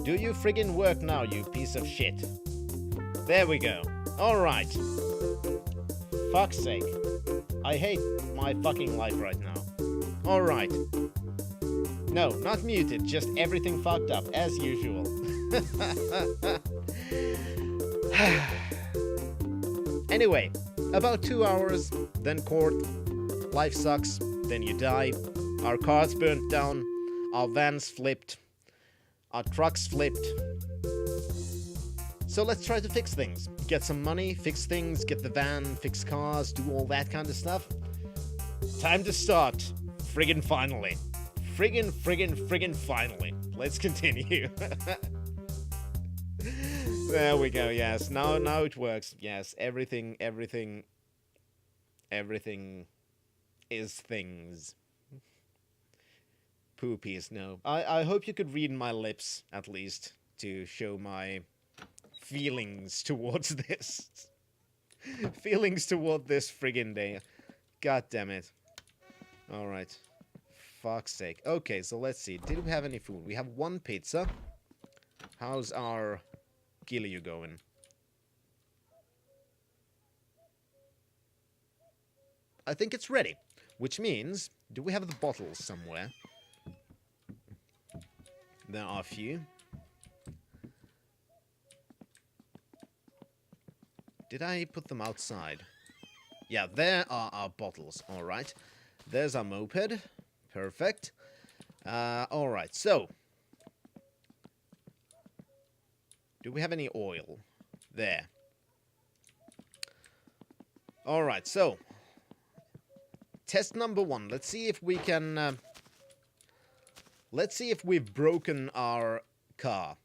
Do you friggin' work now, you piece of shit? There we go. Alright. Fuck's sake. I hate my fucking life right now. Alright. No, not muted, just everything fucked up, as usual. Anyway, about 2 hours, then court. Life sucks, then you die. Our cars burnt down. Our vans flipped. Our trucks flipped. So let's try to fix things. Get some money, fix things, get the van, fix cars, do all that kind of stuff. Time to start. Friggin' finally. Friggin' finally. Let's continue. There we go, yes. Now it works. Yes, everything is things. Poopies, no. I hope you could read my lips, at least, to show my feelings towards this. Feelings toward this friggin' day. God damn it. Alright. Fuck's sake. Okay, so let's see. Did we have any food? We have one pizza. How's our Gilly going? I think it's ready. Which means, do we have the bottles somewhere? There are a few. Did I put them outside? Yeah, there are our bottles. Alright. There's our moped. Perfect. Alright, so. Do we have any oil? There. Alright, so. Test number 1. Let's see if we can... let's see if we've broken our car.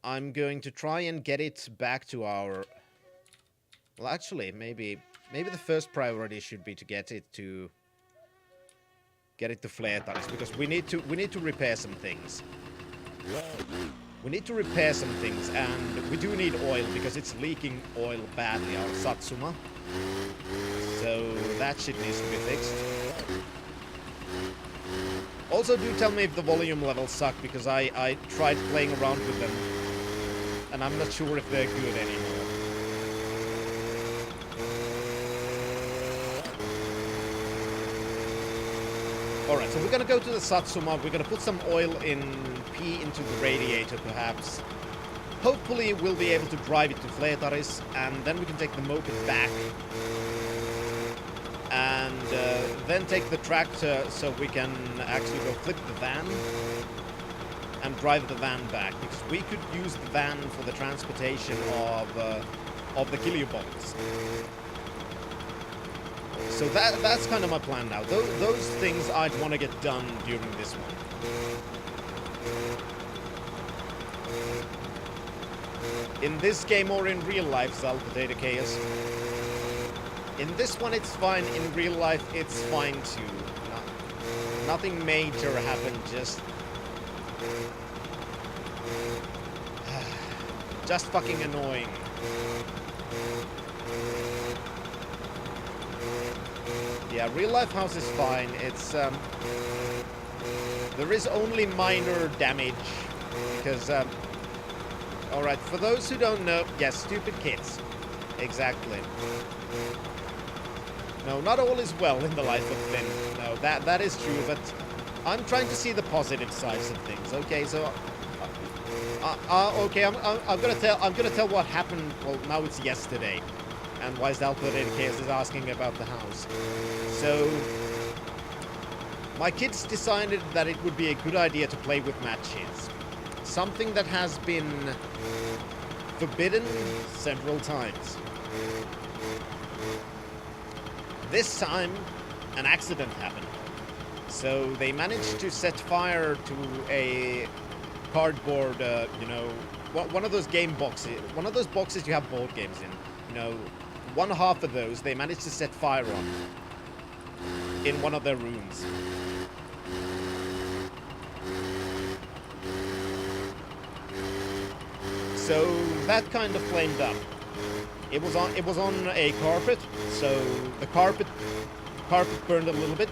I'm going to try and get it back to our... Well, actually, maybe the first priority should be to get it to Fleetari, because we need to repair some things. We need to repair some things, and we do need oil because it's leaking oil badly, our Satsuma. So that shit needs to be fixed. Also, do tell me if the volume levels suck, because I tried playing around with them, and I'm not sure if they're good anymore. Alright, so we're gonna go to the Satsuma, we're gonna put some oil in P into the radiator, perhaps. Hopefully we'll be able to drive it to Fleetaris, and then we can take the moped back. And then take the tractor so we can actually go flip the van and drive the van back, because we could use the van for the transportation of the kilobomps. So that's kind of my plan now. Those things I'd want to get done during this one. In this game or in real life, Sal Potato Chaos. In this one it's fine, in real life it's fine too. Nothing major happened, just fucking annoying. Yeah, real life house is fine. It's there is only minor damage because alright, for those who don't know, yes, stupid kids. Exactly. No, not all is well in the life of Finn. No, that is true, but I'm trying to see the positive sides of things. Okay, so okay, I'm gonna tell what happened. Well, now it's yesterday, and Wise Alpha Chaos is asking about the house. So, my kids decided that it would be a good idea to play with matches. Something that has been forbidden several times. This time, an accident happened. So they managed to set fire to a cardboard, one of those game boxes, one of those boxes you have board games in. One half of those they managed to set fire on in one of their rooms. So that kind of flamed up. It was on a carpet, so the carpet burned a little bit,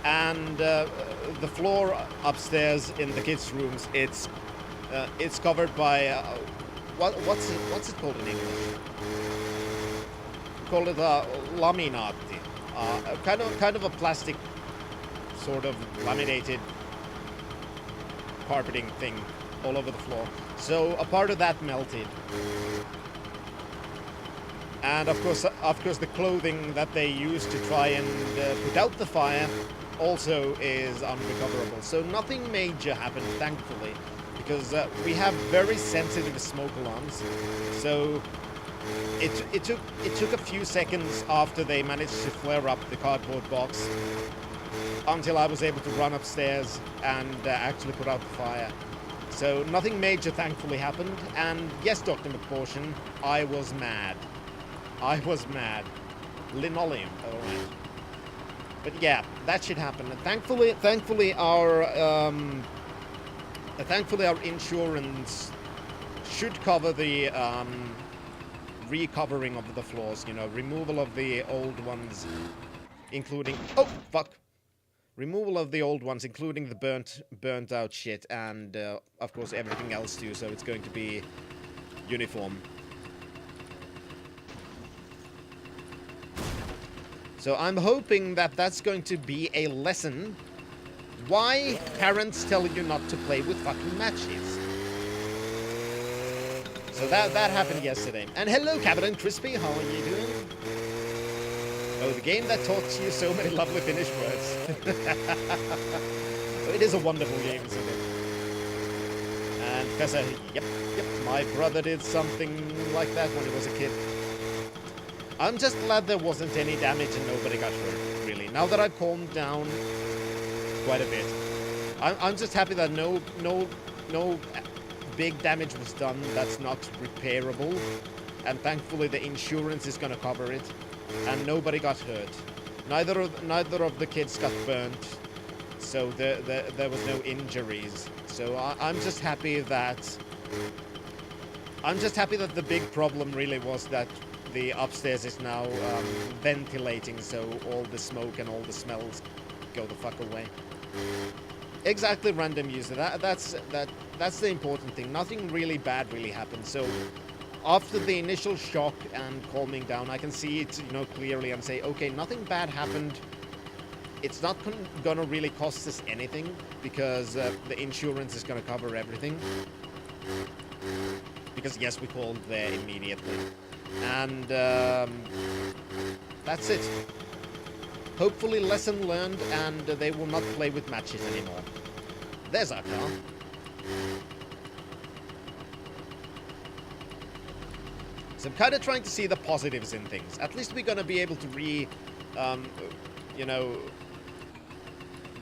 and the floor upstairs in the kids' rooms, it's covered by what's it called in English? We call it laminati, kind of a plastic sort of laminated carpeting thing all over the floor. So a part of that melted. And of course the clothing that they used to try and put out the fire also is unrecoverable. So nothing major happened, thankfully, because we have very sensitive smoke alarms. So it took a few seconds after they managed to flare up the cardboard box until I was able to run upstairs and actually put out the fire. So nothing major thankfully happened. And yes, Dr. McPortion, I was mad. Linoleum, alright. But yeah, that should happen. And thankfully our insurance should cover the recovering of the floors, removal of the old ones, including removal of the old ones, including the burnt out shit, and of course everything else too, so it's going to be uniform. So I'm hoping that that's going to be a lesson why parents tell you not to play with fucking matches. So that happened yesterday. And hello, Captain Crispy, how are you doing? Oh, the game that taught you so many lovely Finnish words. Oh, it is a wonderful game, isn't it? And Professor, yep, my brother did something like that when he was a kid. I'm just glad there wasn't any damage and nobody got hurt, really. Now that I've calmed down quite a bit, I'm just happy that no big damage was done that's not repairable, and thankfully the insurance is gonna cover it, and nobody got hurt. Neither of the kids got burnt, so there was no injuries. So I'm just happy that the big problem really was that the upstairs is now ventilating, so all the smoke and all the smells go the fuck away. Exactly, random user. That's the important thing. Nothing really bad really happened. So after the initial shock and calming down, I can see it, clearly and say, okay, nothing bad happened. It's not gonna really cost us anything because the insurance is gonna cover everything. Because yes, we called there immediately. And that's it. Hopefully lesson learned, and they will not play with matches anymore. There's our car. So I'm kind of trying to see the positives in things. At least we're going to be able to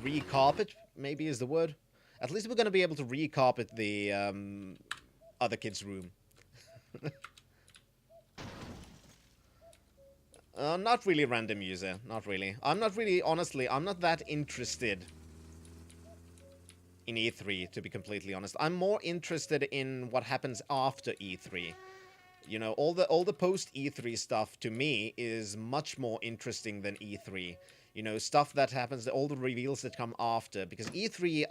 recarpet, maybe is the word. At least we're going to be able to recarpet the other kid's room. Not really, random user. Not really. Honestly, I'm not that interested in E3, to be completely honest. I'm more interested in what happens after E3. All the post-E3 stuff, to me, is much more interesting than E3. Stuff that happens, all the reveals that come after. Because E3,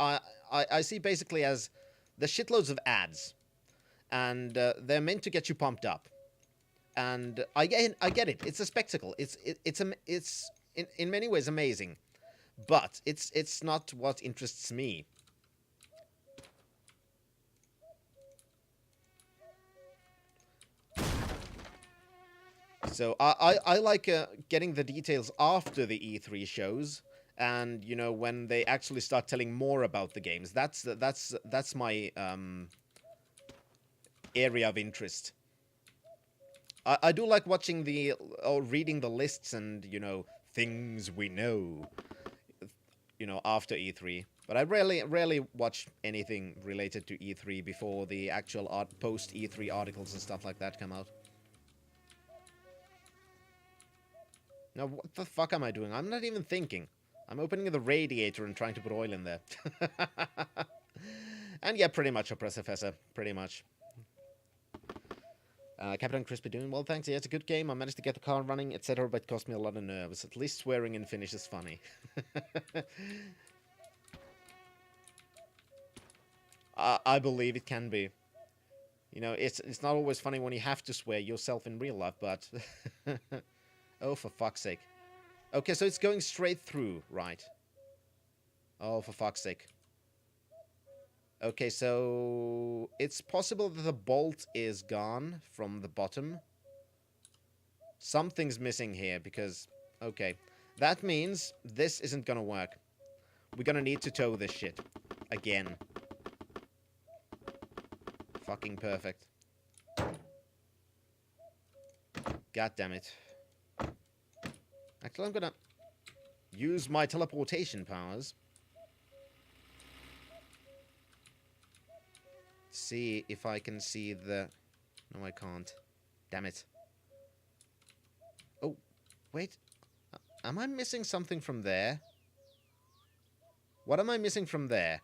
I see basically as the shitloads of ads. And they're meant to get you pumped up. And I get it. It's a spectacle. It's in many ways amazing, but it's not what interests me. So I like getting the details after the E3 shows, and you know when they actually start telling more about the games. That's my area of interest. I do like watching the or reading the lists and you know things we know. You know after E3, but I rarely watch anything related to E3 before the actual post E3 articles and stuff like that come out. Now, what the fuck am I doing? I'm not even thinking. I'm opening the radiator and trying to put oil in there. And yeah, pretty much, Oppressor. Pretty much. Captain Crispy doing well, thanks. Yeah, it's a good game. I managed to get the car running, etc., but it cost me a lot of nerves. At least swearing in Finnish is funny. I believe it can be. You know, it's not always funny when you have to swear yourself in real life, but... Oh, for fuck's sake. Okay, so it's going straight through, right? Oh, for fuck's sake. Okay, so... It's possible that the bolt is gone from the bottom. Something's missing here, because... Okay. That means this isn't gonna work. We're gonna need to tow this shit. Again. Fucking perfect. God damn it. Actually, I'm gonna use my teleportation powers. See if I can see the... No, I can't. Damn it. Oh, wait. Am I missing something from there? What am I missing from there?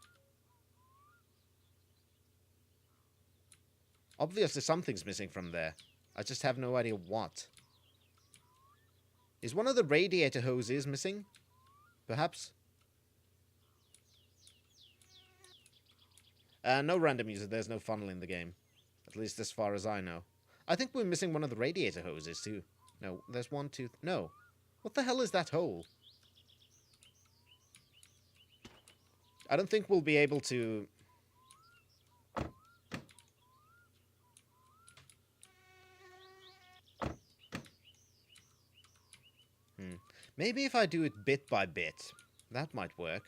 Obviously something's missing from there. I just have no idea what. Is one of the radiator hoses missing? Perhaps? No random user, there's no funnel in the game. At least as far as I know. I think we're missing one of the radiator hoses too. No, there's one, two... No. What the hell is that hole? I don't think we'll be able to... Maybe if I do it bit by bit. That might work.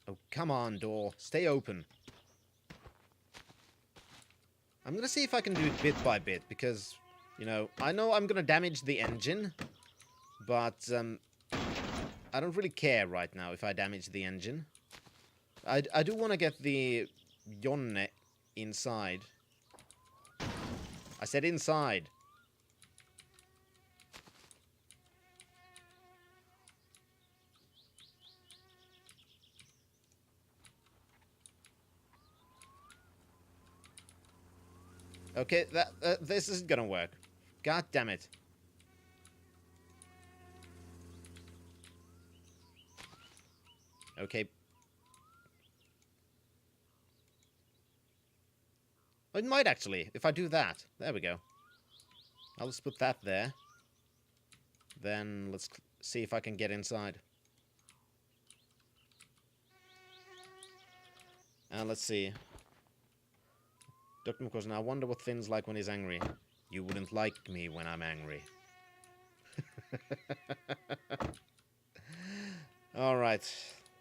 Oh, come on, door. Stay open. I'm gonna see if I can do it bit by bit, because, you know I'm gonna damage the engine, but, I don't really care right now if I damage the engine. I do want to get the Jonne inside. I said inside. Okay, this isn't gonna work. God damn it. Okay. It might actually, if I do that. There we go. I'll just put that there. Then let's see if I can get inside. And let's see. Dr. McCausen, I wonder what Finn's like when he's angry. You wouldn't like me when I'm angry. Alright.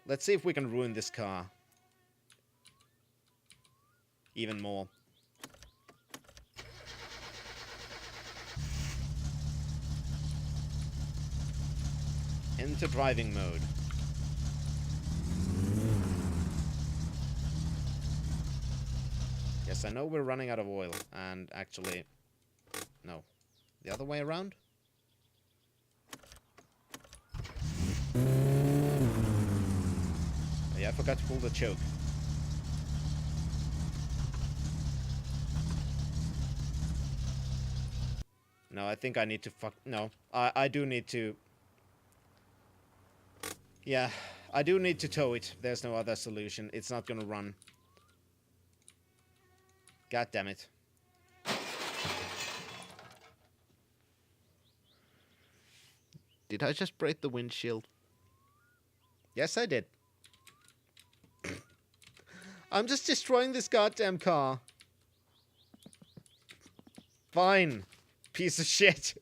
Let's see if we can ruin this car. Even more. Enter driving mode. Yes, I know we're running out of oil, and actually... No. The other way around? Oh, yeah, I forgot to pull the choke. No, I think I need to No, I do need to... Yeah, I do need to tow it. There's no other solution. It's not gonna run. God damn it. Did I just break the windshield? Yes, I did. I'm just destroying this goddamn car. Fine. Piece of shit.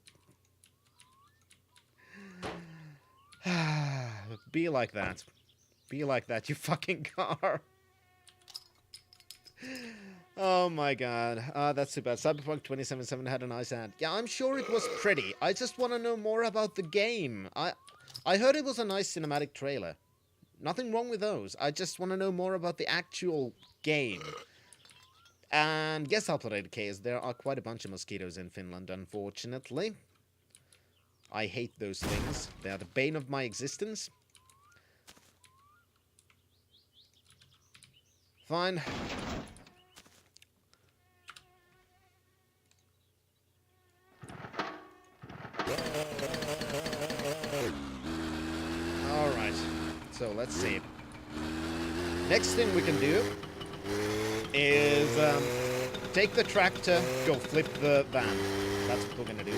Be like that. Be like that, you fucking car. Oh my god. That's too bad. Cyberpunk 2077 had a nice ad. Yeah, I'm sure it was pretty. I just want to know more about the game. I heard it was a nice cinematic trailer. Nothing wrong with those. I just want to know more about the actual game. And yes, I'll play the case. There are quite a bunch of mosquitoes in Finland, unfortunately. I hate those things. They are the bane of my existence. Fine. Alright. So, let's see. Next thing we can do is take the tractor, go flip the van. That's what we're gonna do.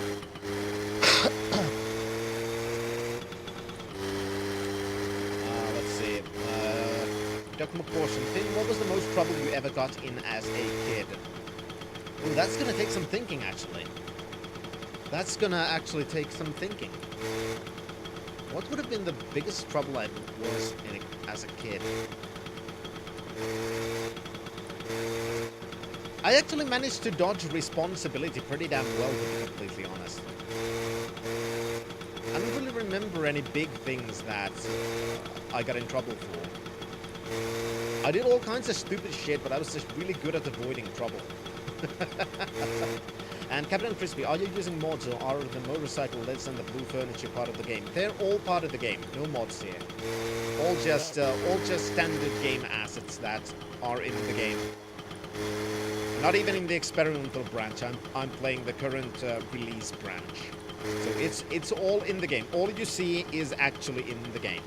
Let's see. Document portion. Finn, what was the most trouble you ever got in as a kid? Ooh, that's gonna take some thinking, actually. That's gonna actually take some thinking. What would have been the biggest trouble I was in as a kid? I actually managed to dodge responsibility pretty damn well, to be completely honest. I don't really remember any big things that I got in trouble for. I did all kinds of stupid shit, but I was just really good at avoiding trouble. And Captain Crispy, are you using mods or are the motorcycle lids and the blue furniture part of the game? They're all part of the game. No mods here. All just standard game assets that are in the game. Not even in the experimental branch. I'm playing the current release branch. So it's all in the game. All you see is actually in the game.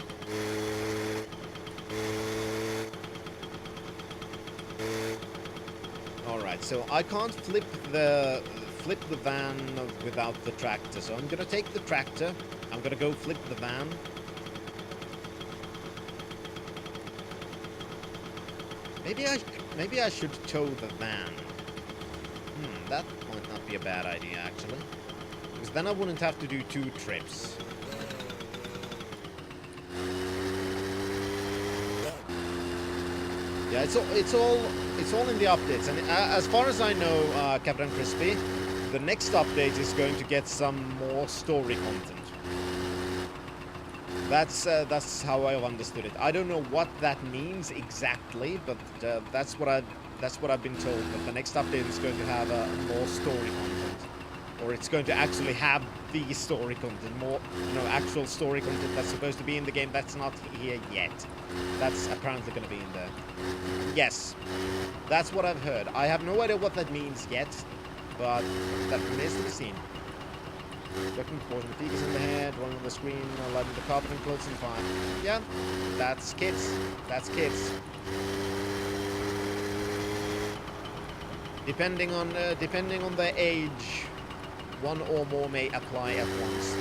Alright, so I can't flip the van without the tractor. So I'm gonna take the tractor. I'm gonna go flip the van. Maybe I should tow the van. That might not be a bad idea, actually. Because then I wouldn't have to do 2 trips. Yeah, it's all in the updates. And as far as I know, Captain Crispy, the next update is going to get some more story content. That's how I've understood it. I don't know what that means exactly, but that's what I've been told. That the next update is going to have more story content, or it's going to actually have the story content, more actual story content that's supposed to be in the game that's not here yet. That's apparently going to be in there. Yes, that's what I've heard. I have no idea what that means yet, but that remains to be seen. Looking for the figures in the head, one on the screen, lighting the carpet and clothes and fine. Yeah, that's kids. That's kids. Depending on their age, one or more may apply at once.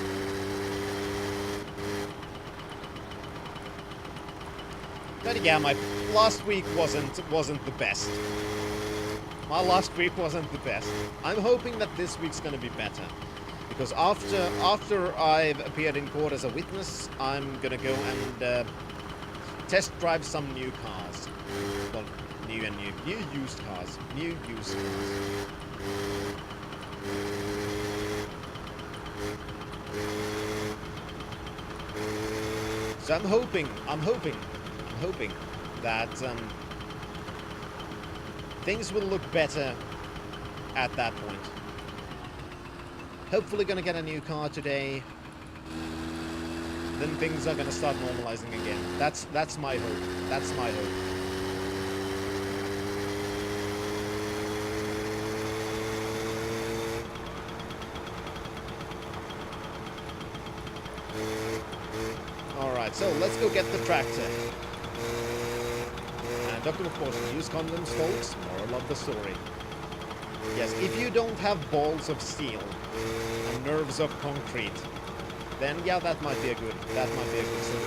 But yeah, my last week wasn't the best. My last week wasn't the best. I'm hoping that this week's gonna be better. Because after I've appeared in court as a witness, I'm gonna go and test drive some new cars. Well, new used cars. New used cars. So I'm hoping that things will look better at that point. Hopefully gonna get a new car today. Then things are gonna start normalizing again. That's my hope. That's my hope. Alright, so let's go get the tractor. And Dr. Of course, use condoms, folks. Moral of the story. Yes, if you don't have balls of steel and nerves of concrete, then yeah, that might be a good solution.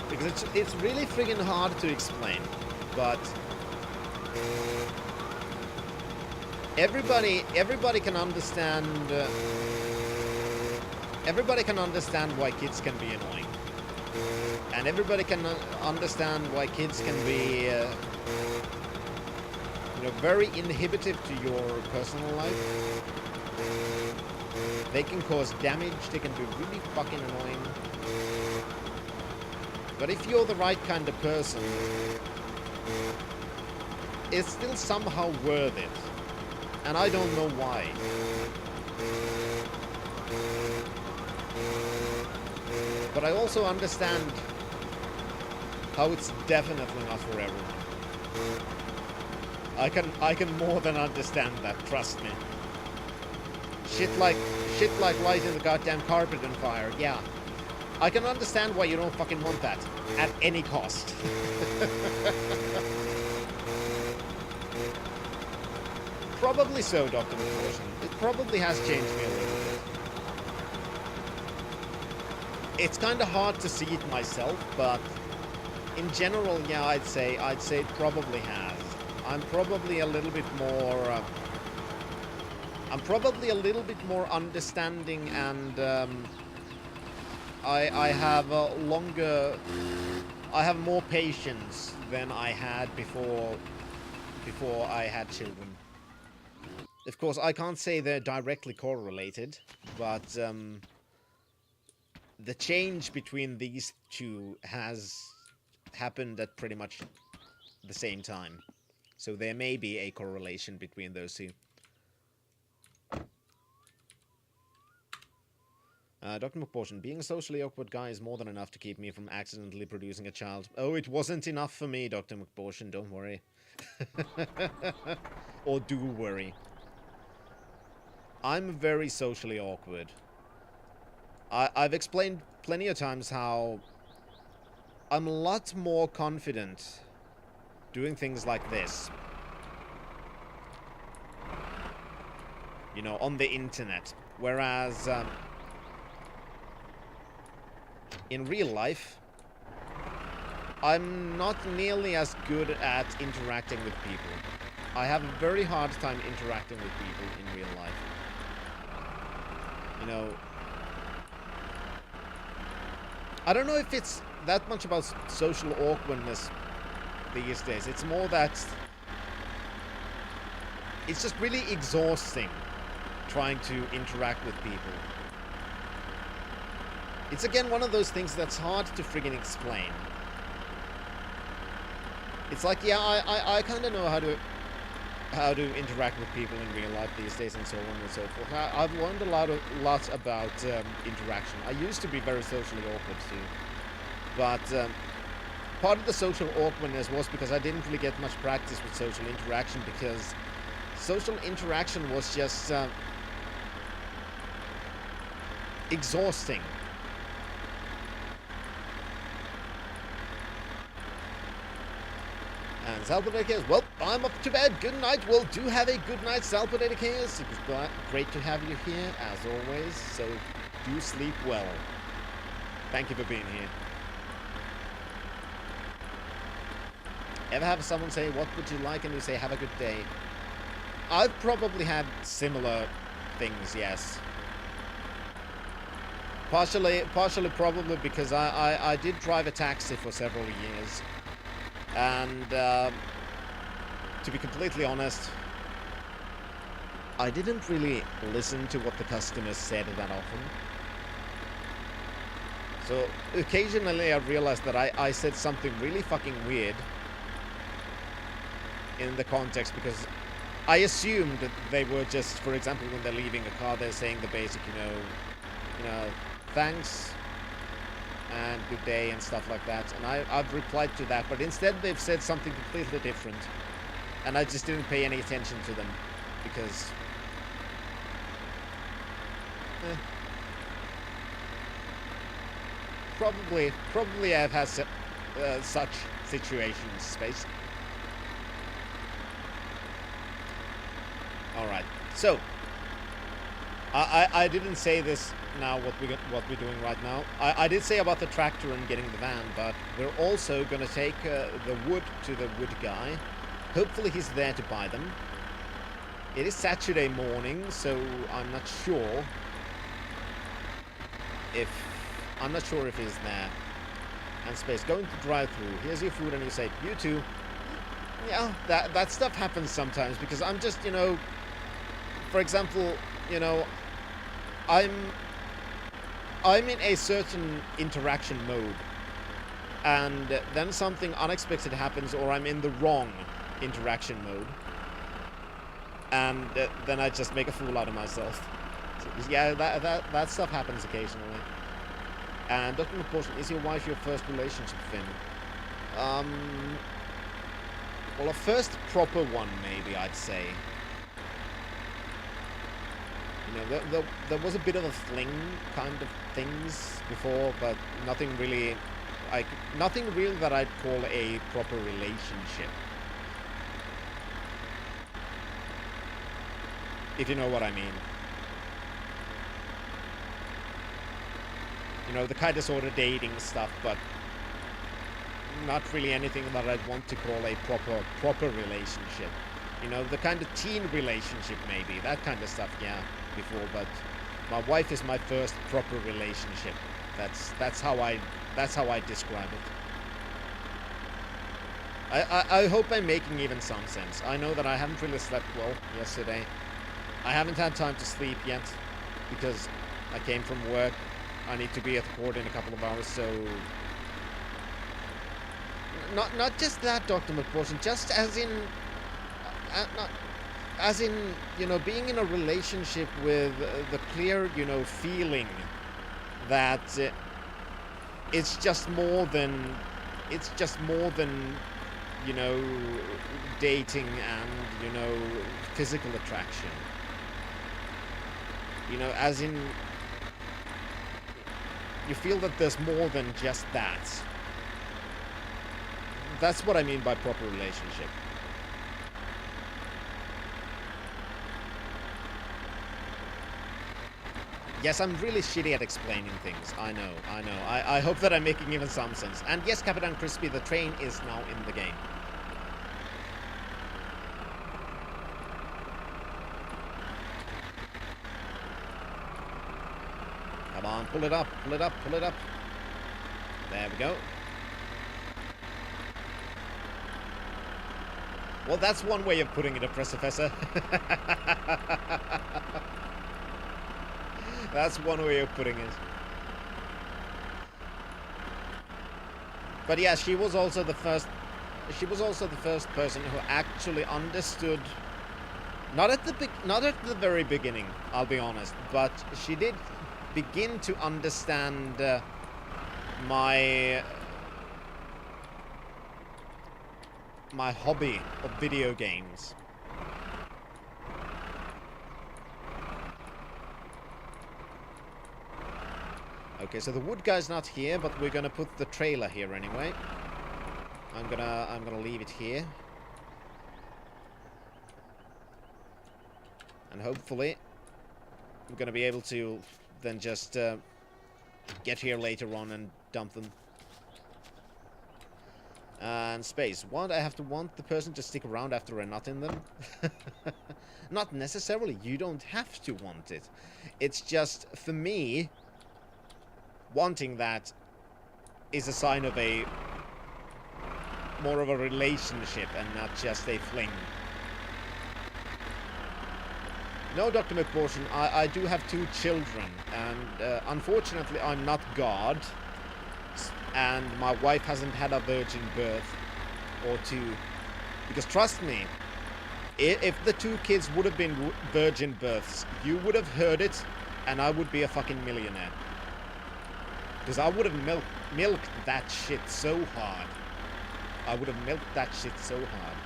Because it's really friggin' hard to explain. but everybody can understand. Everybody can understand why kids can be annoying, and everybody can understand why kids can be, you know, very inhibitive to your personal life. They can cause damage. They can be really fucking annoying. But if you're the right kind of person, it's still somehow worth it. And I don't know why. But I also understand how it's definitely not for everyone. I can more than understand that, trust me. Shit like lighting the goddamn carpet on fire, yeah. I can understand why you don't fucking want that. At any cost. Probably so, Dr. McPherson. It probably has changed me a little bit. It's kind of hard to see it myself, but in general, yeah, I'd say it probably has. I'm probably a little bit more... I'm probably a little bit more understanding, and I have I have more patience than I had before I had children. Of course, I can't say they're directly correlated, but the change between these two has happened at pretty much the same time. So there may be a correlation between those two. Dr. McPortion, being a socially awkward guy is more than enough to keep me from accidentally producing a child. Oh, it wasn't enough for me, Dr. McPortion, don't worry. Or do worry. I'm very socially awkward. I've explained plenty of times how I'm a lot more confident doing things like this. You know, on the internet. Whereas, in real life, I'm not nearly as good at interacting with people. I have a very hard time interacting with people in real life. You know, I don't know if it's that much about social awkwardness these days. It's more that it's just really exhausting trying to interact with people. It's again one of those things that's hard to friggin' explain. It's like, yeah, I kind of know how to interact with people in real life these days, and so on and so forth. I've learned a lot about interaction. I used to be very socially awkward too, but part of the social awkwardness was because I didn't really get much practice with social interaction, because social interaction was just exhausting. And Salpodaticus, well, I'm up to bed. Good night. Well, do have a good night, Salpodaticus. It was great to have you here, as always. So, do sleep well. Thank you for being here. Ever have someone say, what would you like? And you say, have a good day. I've probably had similar things, yes. Partially probably because I did drive a taxi for several years. And, to be completely honest, I didn't really listen to what the customers said that often. So, occasionally I realized that I said something really fucking weird in the context, because I assumed that they were just, for example, when they're leaving a car, they're saying the basic, you know, thanks and good day and stuff like that, and I've replied to that, but instead they've said something completely different, and I just didn't pay any attention to them, because probably I've had such situations, Space. Alright, so I didn't say this now, what we're doing right now. I did say about the tractor and getting the van, but we're also gonna take the wood to the wood guy. Hopefully he's there to buy them. It is Saturday morning, so I'm not sure if he's there. And Space, going to drive through. Here's your food, and you say, you too. Yeah, that stuff happens sometimes, because I'm just, you know, for example, you know, I'm in a certain interaction mode, and then something unexpected happens, or I'm in the wrong interaction mode, and then I just make a fool out of myself. So, yeah, that stuff happens occasionally. And Dr. McPortion, is your wife your first relationship, Finn? Well, a first proper one, maybe, I'd say. You know, there was a bit of a fling kind of things before, but nothing really, nothing really that I'd call a proper relationship. If you know what I mean. You know, the kind of sort of dating stuff, but not really anything that I'd want to call a proper relationship. You know, the kind of teen relationship, maybe, that kind of stuff, yeah, before. But my wife is my first proper relationship. That's how I describe it. I hope I'm making even some sense. I know that I haven't really slept well yesterday. I haven't had time to sleep yet because I came from work. I need to be at the court in a couple of hours, so not just that, Dr. McPorson, just as in not as in, you know, being in a relationship with the clear, you know, feeling that it's just more than you know, dating and, you know, physical attraction. You know, as in, you feel that there's more than just that. That's what I mean by proper relationship. Yes, I'm really shitty at explaining things. I know. I hope that I'm making even some sense. And yes, Capitan Crispy, the train is now in the game. Come on, pull it up, pull it up, pull it up. There we go. Well, that's one way of putting it, Professor. That's one way of putting it. But yeah, she was also the first person who actually understood, not at the very beginning, I'll be honest, but she did begin to understand my hobby of video games. Okay, so the wood guy's not here, but we're gonna put the trailer here anyway. I'm gonna leave it here. And hopefully we're gonna be able to then just get here later on and dump them. And Space, what? I have to want the person to stick around after I'm not in them? Not necessarily. You don't have to want it. It's just, for me, wanting that is a sign of more of a relationship and not just a fling. No, Dr. McPortion, I do have 2 children, and unfortunately I'm not God, and my wife hasn't had a virgin birth or 2, because trust me, if the 2 kids would have been virgin births, you would have heard it, and I would be a fucking millionaire. Because I would have milked that shit so hard. I would have milked that shit so hard.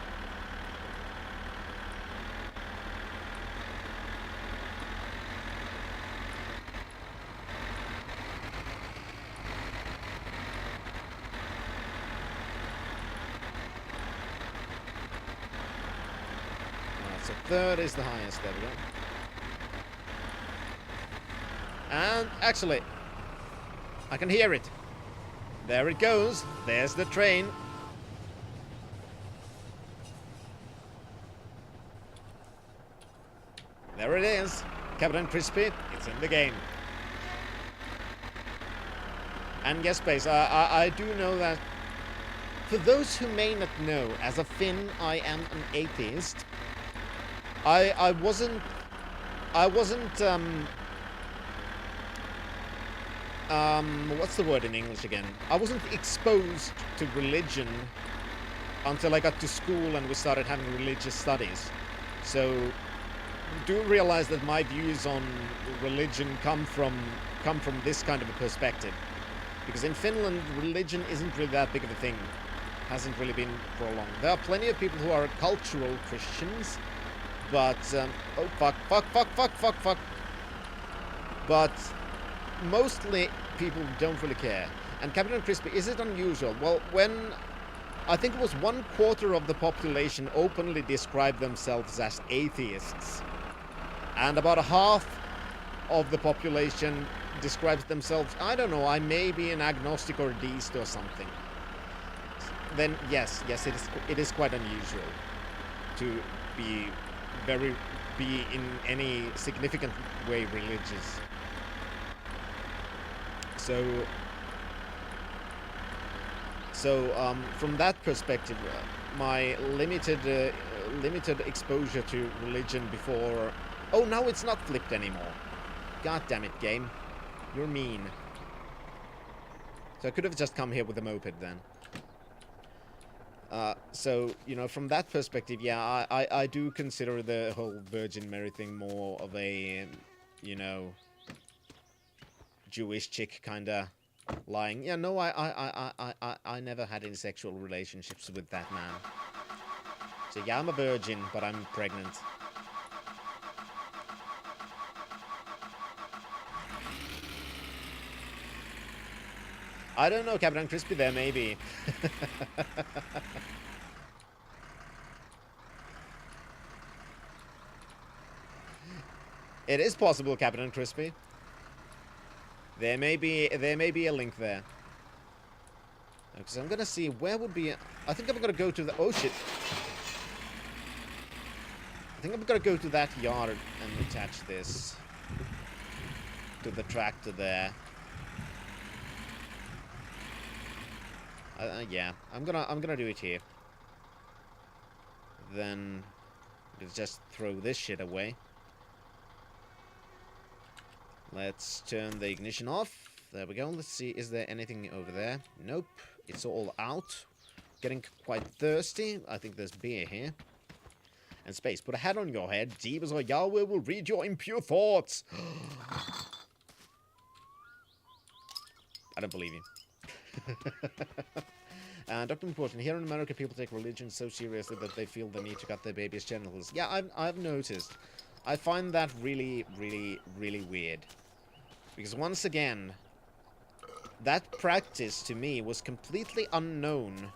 So 3rd is the highest, there we go. And actually, I can hear it. There it goes. There's the train. There it is. Captain Crispy, it's in the game. And yes, Space, I do know that, for those who may not know, as a Finn, I am an atheist. I wasn't, what's the word in English again? I wasn't exposed to religion until I got to school and we started having religious studies. So, do realize that my views on religion come from this kind of a perspective. Because in Finland, religion isn't really that big of a thing. Hasn't really been for long. There are plenty of people who are cultural Christians, but oh fuck. But mostly people don't really care. And Captain Crispy, is it unusual? Well, when I think it was 1/4 of the population openly described themselves as atheists, and about a half of the population describes themselves, I don't know, I may be an agnostic or a deist or something. Then yes, it is quite unusual to be in any significant way religious. So from that perspective, my limited exposure to religion before. Oh, now it's not flipped anymore. God damn it, game. You're mean. So I could have just come here with a moped then. So, you know, from that perspective, yeah, I do consider the whole Virgin Mary thing more of a, you know, Jewish chick kinda lying. Yeah, no, I never had any sexual relationships with that man. So yeah, I'm a virgin, but I'm pregnant. I don't know, Captain Crispy, there may be. It is possible, Captain Crispy. There may be a link there. Because I'm gonna see where would be. I think I'm gonna go to the. Oh shit! I think I'm gonna go to that yard and attach this to the tractor there. Yeah, I'm gonna do it here. Then just throw this shit away. Let's turn the ignition off. There we go. Let's see, is there anything over there? Nope. It's all out. Getting quite thirsty. I think there's beer here. And Space, put a hat on your head. Demons or Yahweh will read your impure thoughts. I don't believe you. Dr. Important, here in America, people take religion so seriously that they feel the need to cut their baby's genitals. Yeah, I've noticed. I find that really, really, really weird. Because once again, that practice to me was completely unknown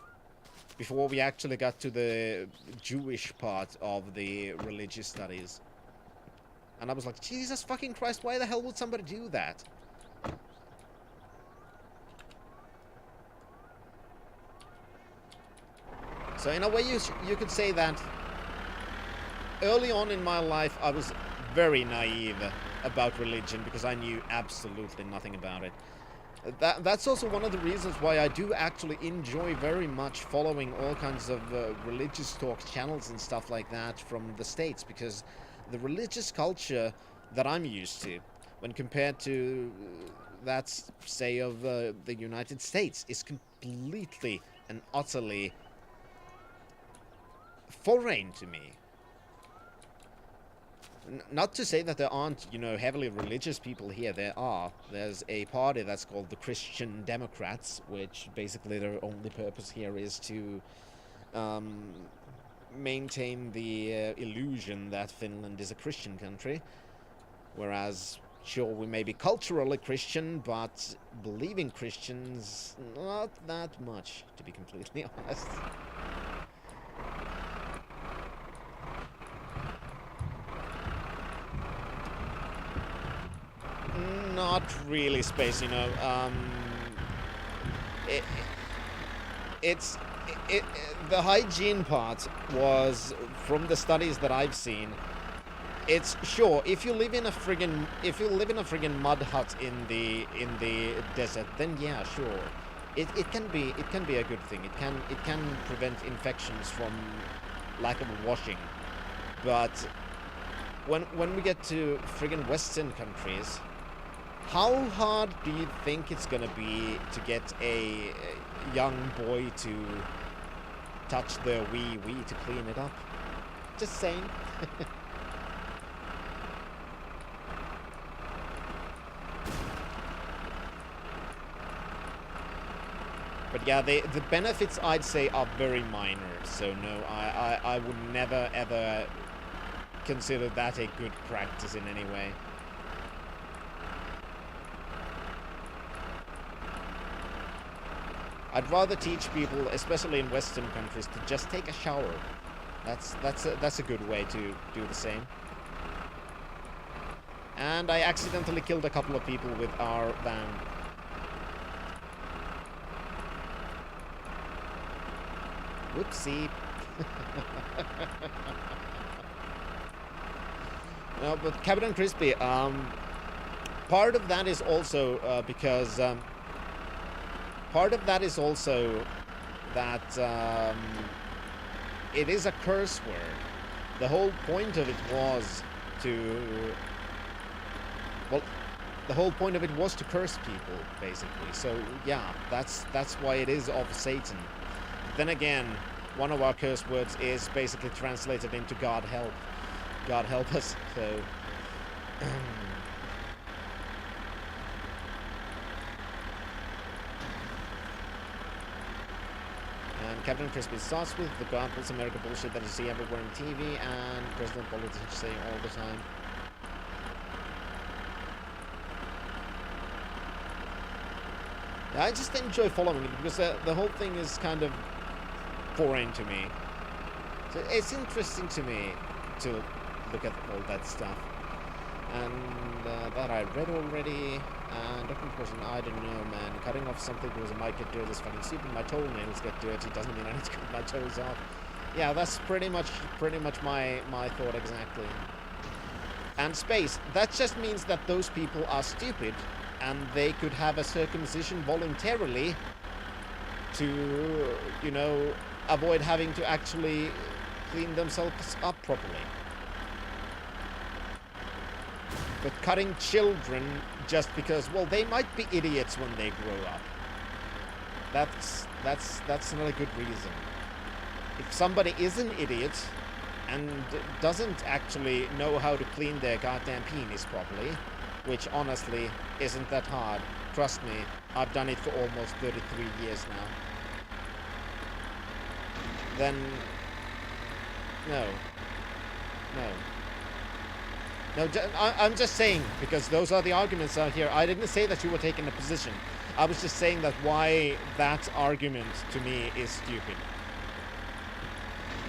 before we actually got to the Jewish part of the religious studies. And I was like, Jesus fucking Christ, why the hell would somebody do that? So in a way, you could say that early on in my life, I was very naive about religion because I knew absolutely nothing about it. That's also one of the reasons why I do actually enjoy very much following all kinds of religious talk channels and stuff like that from the States, because the religious culture that I'm used to, when compared to that, say, of the United States, is completely and utterly foreign to me. Not to say that there aren't, you know, heavily religious people here. There are. There's a party that's called the Christian Democrats, which basically their only purpose here is to maintain the illusion that Finland is a Christian country. Whereas, sure, we may be culturally Christian, but believing Christians, not that much, to be completely honest. not really space, you know. It, it's the hygiene part was, from the studies that I've seen, it's sure if you live in a friggin' mud hut in the desert, then yeah, sure, it can be a good thing. It can prevent infections from lack of washing. But when we get to friggin' Western countries, how hard do you think it's gonna be to get a young boy to touch their wee to clean it up? Just saying. But yeah, the benefits, I'd say, are very minor. So no, I would never ever consider that a good practice in any way. I'd rather teach people, especially in Western countries, to just take a shower. That's a good way to do the same. And I accidentally killed a couple of people with our van. Whoopsie. No, but Captain Crispy, part of that is also because part of that is also that it is a curse word. The whole point of it was to, well, the whole point of it was to curse people, basically. So yeah, that's why it is of Satan. Then again, one of our curse words is basically translated into God help. God help us. So and Captain Crispy starts with the God bless America bullshit that you see everywhere on TV and president politicians say all the time. I just enjoy following it because the whole thing is kind of foreign to me. So it's interesting to me to look at all that stuff. And that I read already. And Dr. Person, I don't know, man. Cutting off something because it might get dirty is fucking stupid. My toenails get dirty doesn't mean I need to cut my toes off. Yeah, that's pretty much my thought exactly. And space, that just means that those people are stupid and they could have a circumcision voluntarily to, you know, avoid having to actually clean themselves up properly. But cutting children just because, well, they might be idiots when they grow up. That's not a good reason. If somebody is an idiot and doesn't actually know how to clean their goddamn penis properly, which honestly isn't that hard. Trust me, I've done it for almost 33 years now. Then, no. I'm just saying, because those are the arguments out here. I didn't say that you were taking a position. I was just saying that why that argument to me is stupid.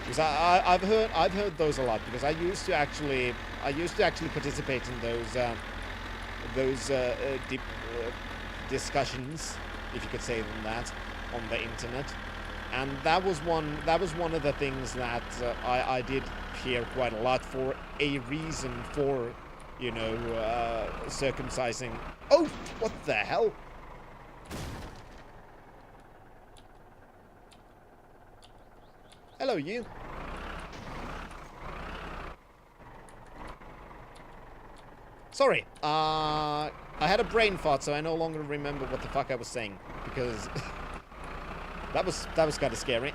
Because I've heard those a lot, because I used to actually participate in those discussions, if you could say them that, on the internet. And that was one of the things that I did hear quite a lot for a reason for, you know, circumcising. Oh, what the hell? Hello, you. Sorry, I had a brain fart, so I no longer remember what the fuck I was saying, because that was kind of scary.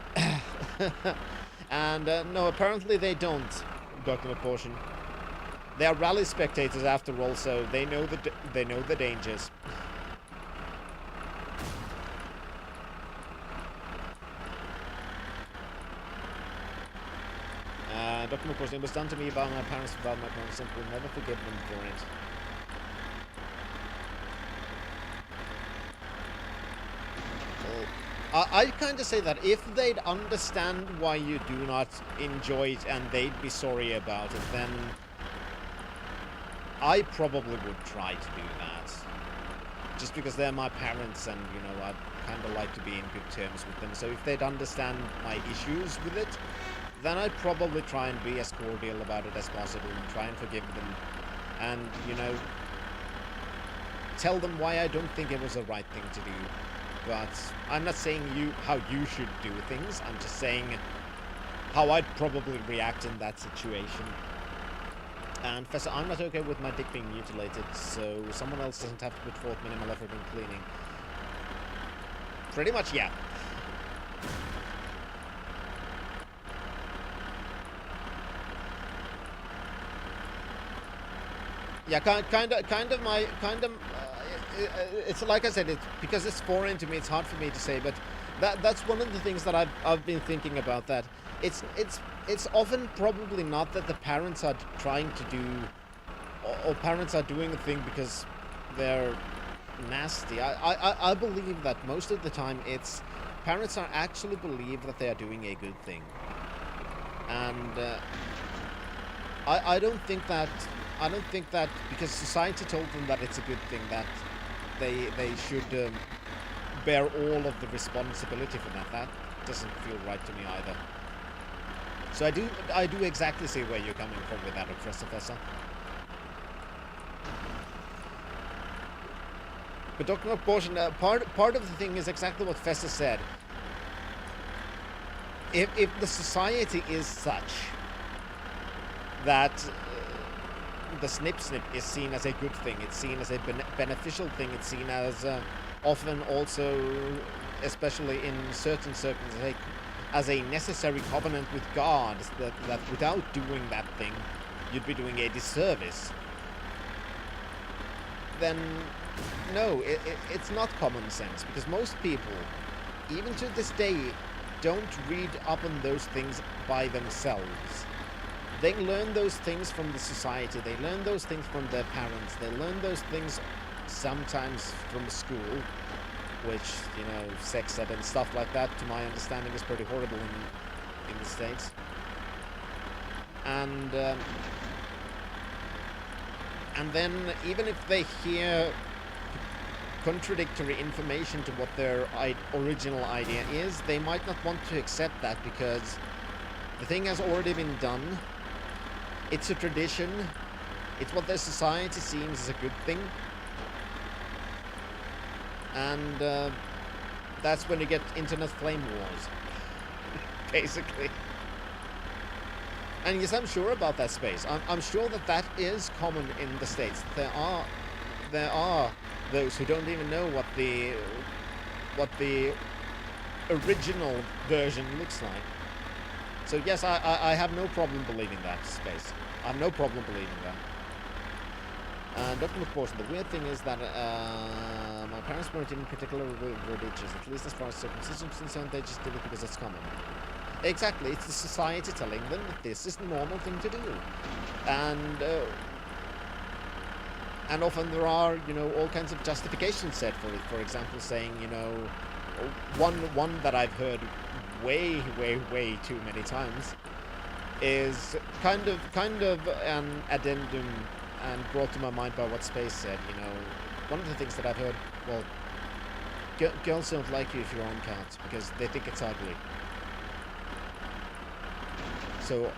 And no, apparently they don't, Dr. McPortion. They are rally spectators after all, so they know the dangers. Dr. McPortion, it was done to me by my parents without my consent. Will never forgive them for it. I kind of say that if they'd understand why you do not enjoy it and they'd be sorry about it, then I probably would try to do that. Just because they're my parents and, you know, I'd kind of like to be in good terms with them. So if they'd understand my issues with it, then I'd probably try and be as cordial about it as possible and try and forgive them. And, you know, tell them why I don't think it was the right thing to do. But I'm not saying how you should do things. I'm just saying how I'd probably react in that situation. And Fessa, I'm not okay with my dick being mutilated, so someone else doesn't have to put forth minimal effort in cleaning. Pretty much, yeah. Yeah, it's like I said, it's because it's foreign to me. It's hard for me to say, but that's one of the things that I've been thinking about. That it's often probably not that the parents are trying to do, or parents are doing a thing because they're nasty. I believe that most of the time it's parents are actually believe that they are doing a good thing, and I don't think that because society told them that it's a good thing that they should bear all of the responsibility for that. That doesn't feel right to me either. So I do exactly see where you're coming from with that, Professor. But Dr. Abortion, part of the thing is exactly what Fessa said. If the society is such that the snip is seen as a good thing, it's seen as a beneficial thing, it's seen as often also, especially in certain circles, as a necessary covenant with God, that without doing that thing, you'd be doing a disservice, then no, it's not common sense, because most people, even to this day, don't read up on those things by themselves. They learn those things from the society, they learn those things from their parents, they learn those things sometimes from school, which, you know, sex ed and stuff like that, to my understanding, is pretty horrible in the States. And then, even if they hear contradictory information to what their original idea is, they might not want to accept that because the thing has already been done. It's a tradition. It's what their society seems as a good thing. And that's when you get internet flame wars, basically. And yes, I'm sure about that space. I'm sure that is common in the States. There are those who don't even know what the original version looks like. So yes, I have no problem believing that space. I have no problem believing that. And Dr. McPorson, the weird thing is that my parents weren't even particularly religious, at least as far as circumcision is concerned. They just did it because it's common. Exactly, it's the society telling them that this is the normal thing to do. And often there are, you know, all kinds of justifications set for it. For example, saying, you know, one that I've heard way too many times is kind of an addendum and brought to my mind by what Space said. You know, one of the things that I've heard, well, girls don't like you if you're on cat because they think it's ugly. So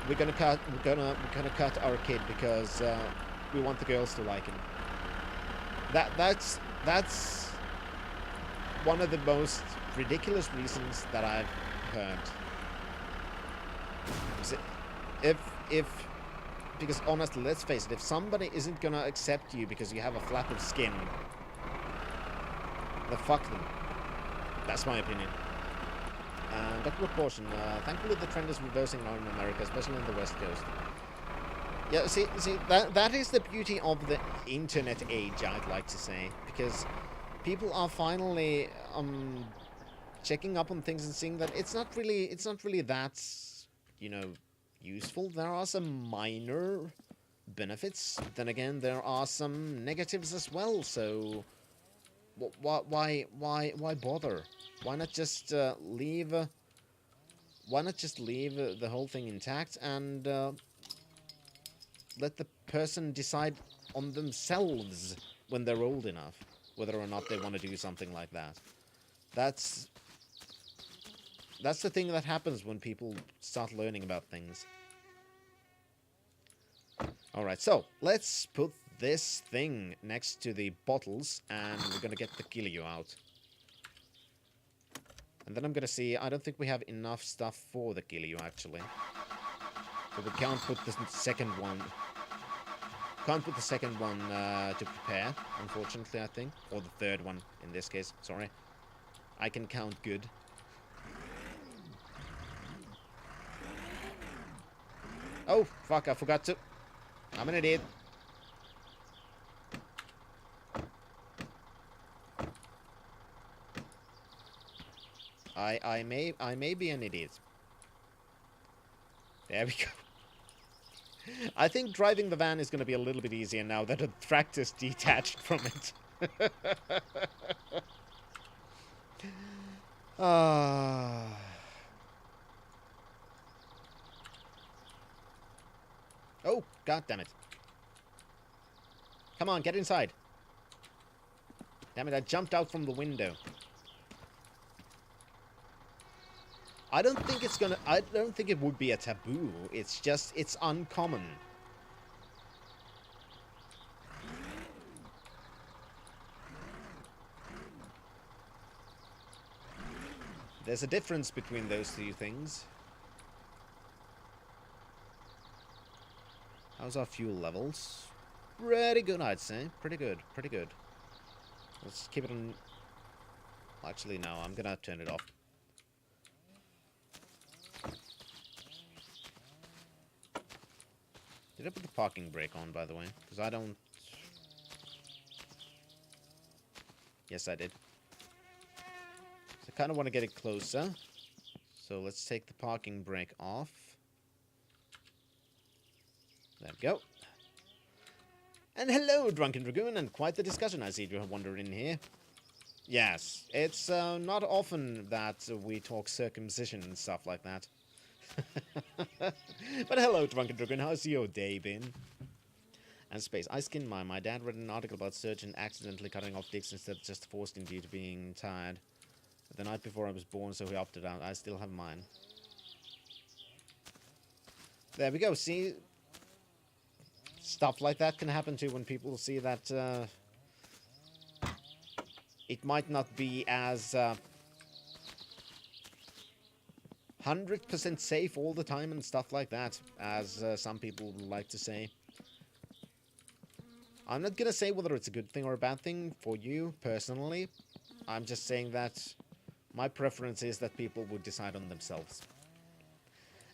we're gonna cut our kid because we want the girls to like him. That's one of the most ridiculous reasons that I've heard. Because honestly, let's face it, if somebody isn't gonna accept you because you have a flap of skin, then fuck them. That's my opinion. Dr. Proportion, thankfully the trend is reversing now in America, especially in the West Coast. Yeah, see, that is the beauty of the internet age, I'd like to say, because people are finally checking up on things and seeing that it's not really that, you know, useful. There are some minor benefits. Then again, there are some negatives as well. So, why bother? Why not just leave? Why not just leave the whole thing intact and let the person decide on themselves when they're old enough, whether or not they want to do something like that. That's the thing that happens when people start learning about things. Alright, so let's put this thing next to the bottles, and we're gonna get the Killiu out. And then I'm gonna see, I don't think we have enough stuff for the Killiu, actually. So we can't put the second one... Can't put the second one to prepare, unfortunately, I think. Or the third one, in this case, sorry. I can count good. Oh, fuck, I forgot to... I'm an idiot. I may be an idiot. There we go. I think driving the van is going to be a little bit easier now that a tractor's detached from it. Oh, god damn it. Come on, get inside. Damn it, I jumped out from the window. I don't think it's gonna... I don't think it would be a taboo. It's just... It's uncommon. There's a difference between those two things. How's our fuel levels? Pretty good, I'd say. Pretty good. Pretty good. Let's keep it on... Actually, no. I'm gonna turn it off. Did I put the parking brake on, by the way? Because I don't... Yes, I did. So I kind of want to get it closer. So let's take the parking brake off. There we go. And hello, Drunken Dragoon, and quite the discussion I see you have wandered in here. Yes, it's not often that we talk circumcision and stuff like that. But hello, Drunken Dragoon, how's your day been? And Space, I skinned mine. My dad read an article about surgeon accidentally cutting off dicks instead of just forced him due to being tired. The night before I was born, so he opted out. I still have mine. There we go, see? Stuff like that can happen too when people see that it might not be as 100% safe all the time and stuff like that, as some people would like to say. I'm not gonna say whether it's a good thing or a bad thing for you, personally. I'm just saying that my preference is that people would decide on themselves.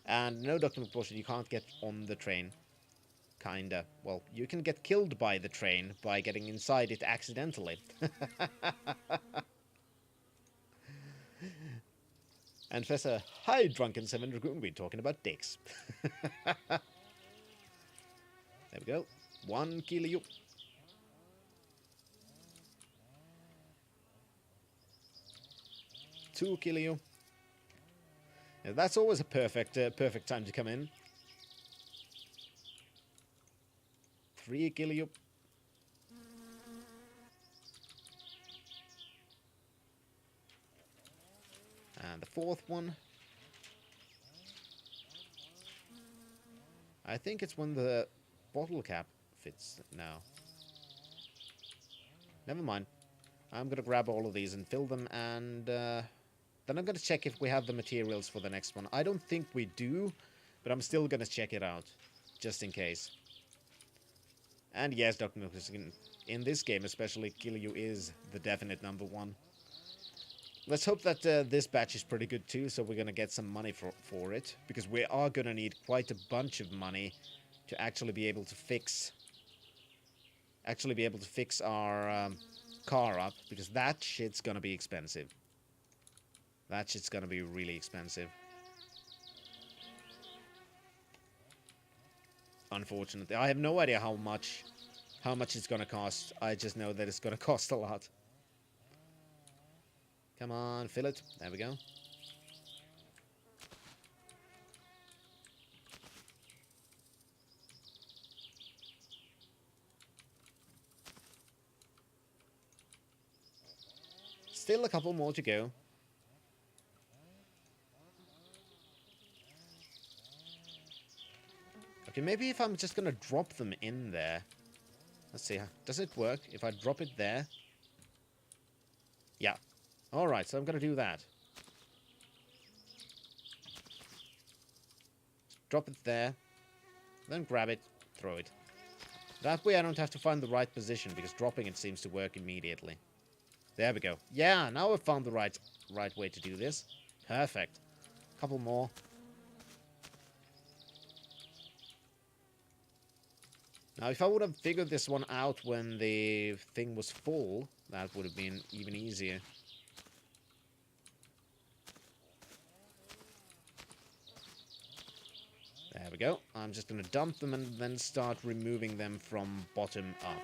And no, Dr. McBullshit, you can't get on the train. Kinda. Well, you can get killed by the train by getting inside it accidentally. And Fessa, hi, Drunken 7 Dragoon, we're talking about dicks. There we go. 1 Killiu. Two Killiu. Yeah, that's always a perfect time to come in. 3 Killiu. And the fourth one. I think it's when the bottle cap fits now. Never mind. I'm gonna grab all of these and fill them, and then I'm gonna check if we have the materials for the next one. I don't think we do, but I'm still gonna check it out, just in case. And yes, Dr. Milkus, in this game especially, Killiu is the definite #1. Let's hope that this batch is pretty good too, so we're gonna get some money for it, because we are gonna need quite a bunch of money to actually be able to fix our car up, because that shit's gonna be expensive. That shit's gonna be really expensive. Unfortunately, I have no idea how much it's gonna cost. I just know that it's gonna cost a lot. Come on, fill it. There we go. Still a couple more to go. Okay, maybe if I'm just gonna drop them in there. Let's see. Does it work if I drop it there? Yeah. Alright, so I'm gonna do that. Drop it there. Then grab it. Throw it. That way I don't have to find the right position, because dropping it seems to work immediately. There we go. Yeah, now I've found the right way to do this. Perfect. Couple more. Now, if I would have figured this one out when the thing was full, that would have been even easier. There we go. I'm just going to dump them and then start removing them from bottom up.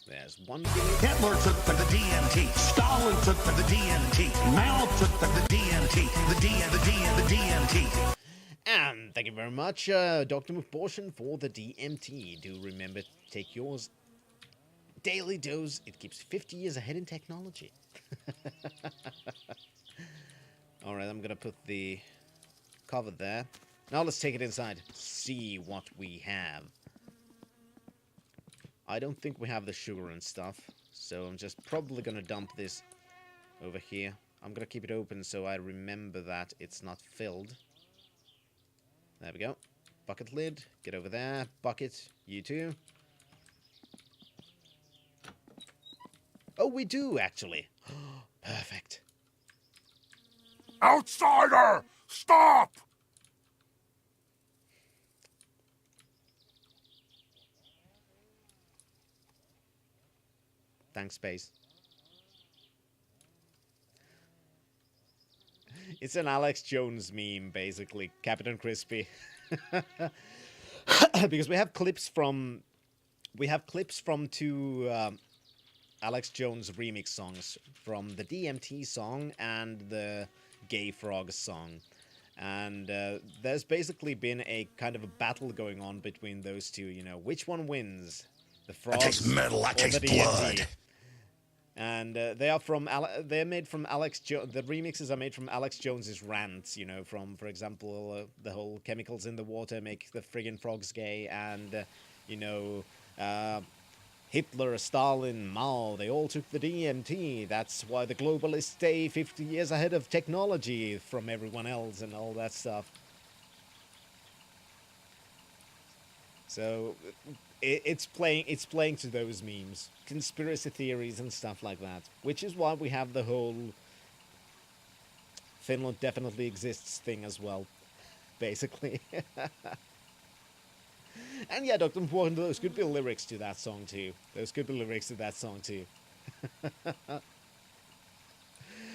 There's one. Hitler took for the DMT. Stalin took for the DMT. Mao took for the DMT. The DMT. And thank you very much, Dr. McPortion, for the DMT. Do remember to take yours. Daily dose. It keeps 50 years ahead in technology. Alright, I'm gonna put the cover there. Now let's take it inside. See what we have. I don't think we have the sugar and stuff, so I'm just probably gonna dump this over here. I'm gonna keep it open so I remember that it's not filled. There we go. Bucket lid, get over there. Bucket, you too. Oh, we do, actually. Perfect. Outsider! Stop! Thanks, Space. It's an Alex Jones meme, basically. Captain Crispy. Because we have clips from two Alex Jones remix songs, from the DMT song and the Gay Frog song. And there's basically been a kind of a battle going on between those two, you know. Which one wins? The frogs I taste metal, I or taste the DMT? blood. And they're made from Alex the remixes are made from Alex Jones's rants, you know, from, for example, the whole chemicals in the water make the friggin' frogs gay, and, you know, Hitler, Stalin, Mao, they all took the DMT. That's why the globalists stay 50 years ahead of technology from everyone else and all that stuff. So it's playing to those memes, conspiracy theories and stuff like that, which is why we have the whole Finland definitely exists thing as well, basically. And yeah, Dr. Important, those could be lyrics to that song too.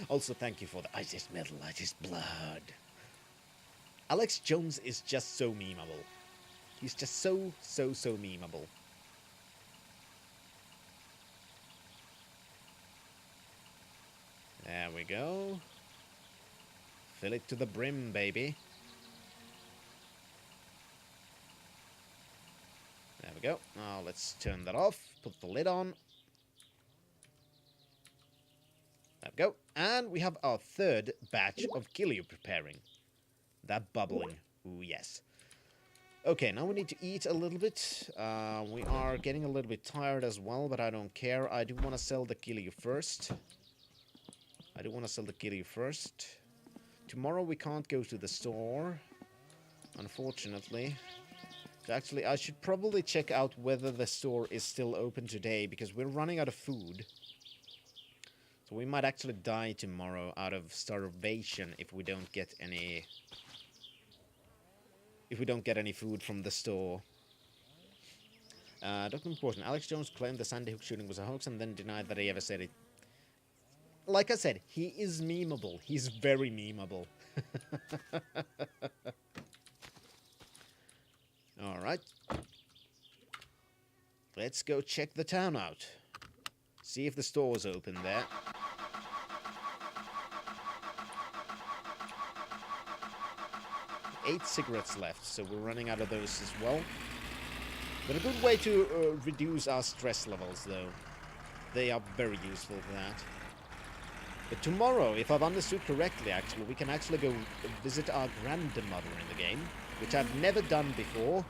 Also, thank you for the I taste metal, I taste blood. Alex Jones is just so memeable. He's just so memeable. There we go. Fill it to the brim, baby. There we go. Now let's turn that off. Put the lid on. There we go. And we have our third batch of Killiu preparing. That bubbling. Ooh, yes. Okay, now we need to eat a little bit. We are getting a little bit tired as well, but I don't care. I do want to sell the Killiu first. Tomorrow we can't go to the store, unfortunately. So actually, I should probably check out whether the store is still open today, because we're running out of food. So we might actually die tomorrow out of starvation if we don't get any... food from the store. Dr. Important, Alex Jones claimed the Sandy Hook shooting was a hoax and then denied that he ever said it. Like I said, he is memeable. He's very memeable. Alright. Let's go check the town out. See if the store's open there. Eight cigarettes left, so we're running out of those as well. But a good way to reduce our stress levels, though. They are very useful for that. But tomorrow, if I've understood correctly, actually, we can actually go visit our grandmother in the game, which I've never done before.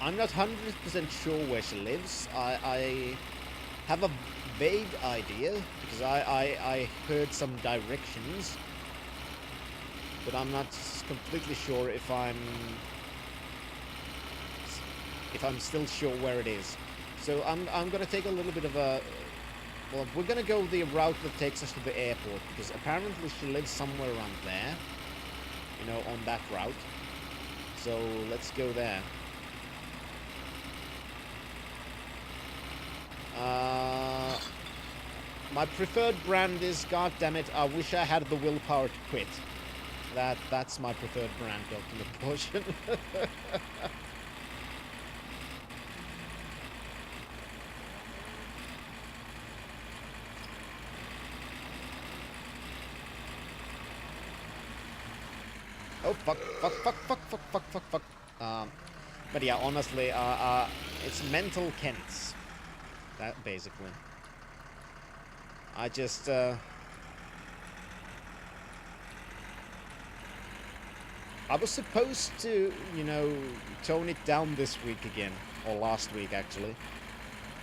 I'm not 100% sure where she lives. I have a vague idea, because I heard some directions, but I'm not completely sure if I'm still sure where it is. So I'm gonna take a little bit of a... Well, we're gonna go the route that takes us to the airport, because apparently she lives somewhere around there. You know, on that route. So let's go there. My preferred brand is, goddammit, I wish I had the willpower to quit. That's my preferred brand, Ultimate Portion. Oh, fuck. But yeah, honestly, it's mental Kents. That, basically. I just, I was supposed to, you know, tone it down this week again. Or last week, actually.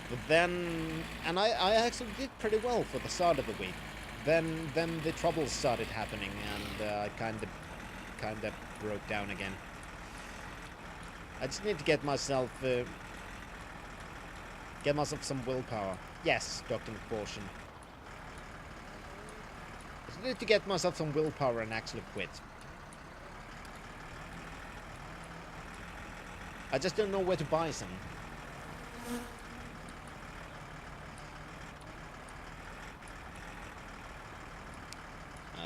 But then... And I actually did pretty well for the start of the week. Then the troubles started happening, and I kind of broke down again. I just need to get myself some willpower. Yes, Dr. McPortion. I just need to get myself some willpower and actually quit. I just don't know where to buy some.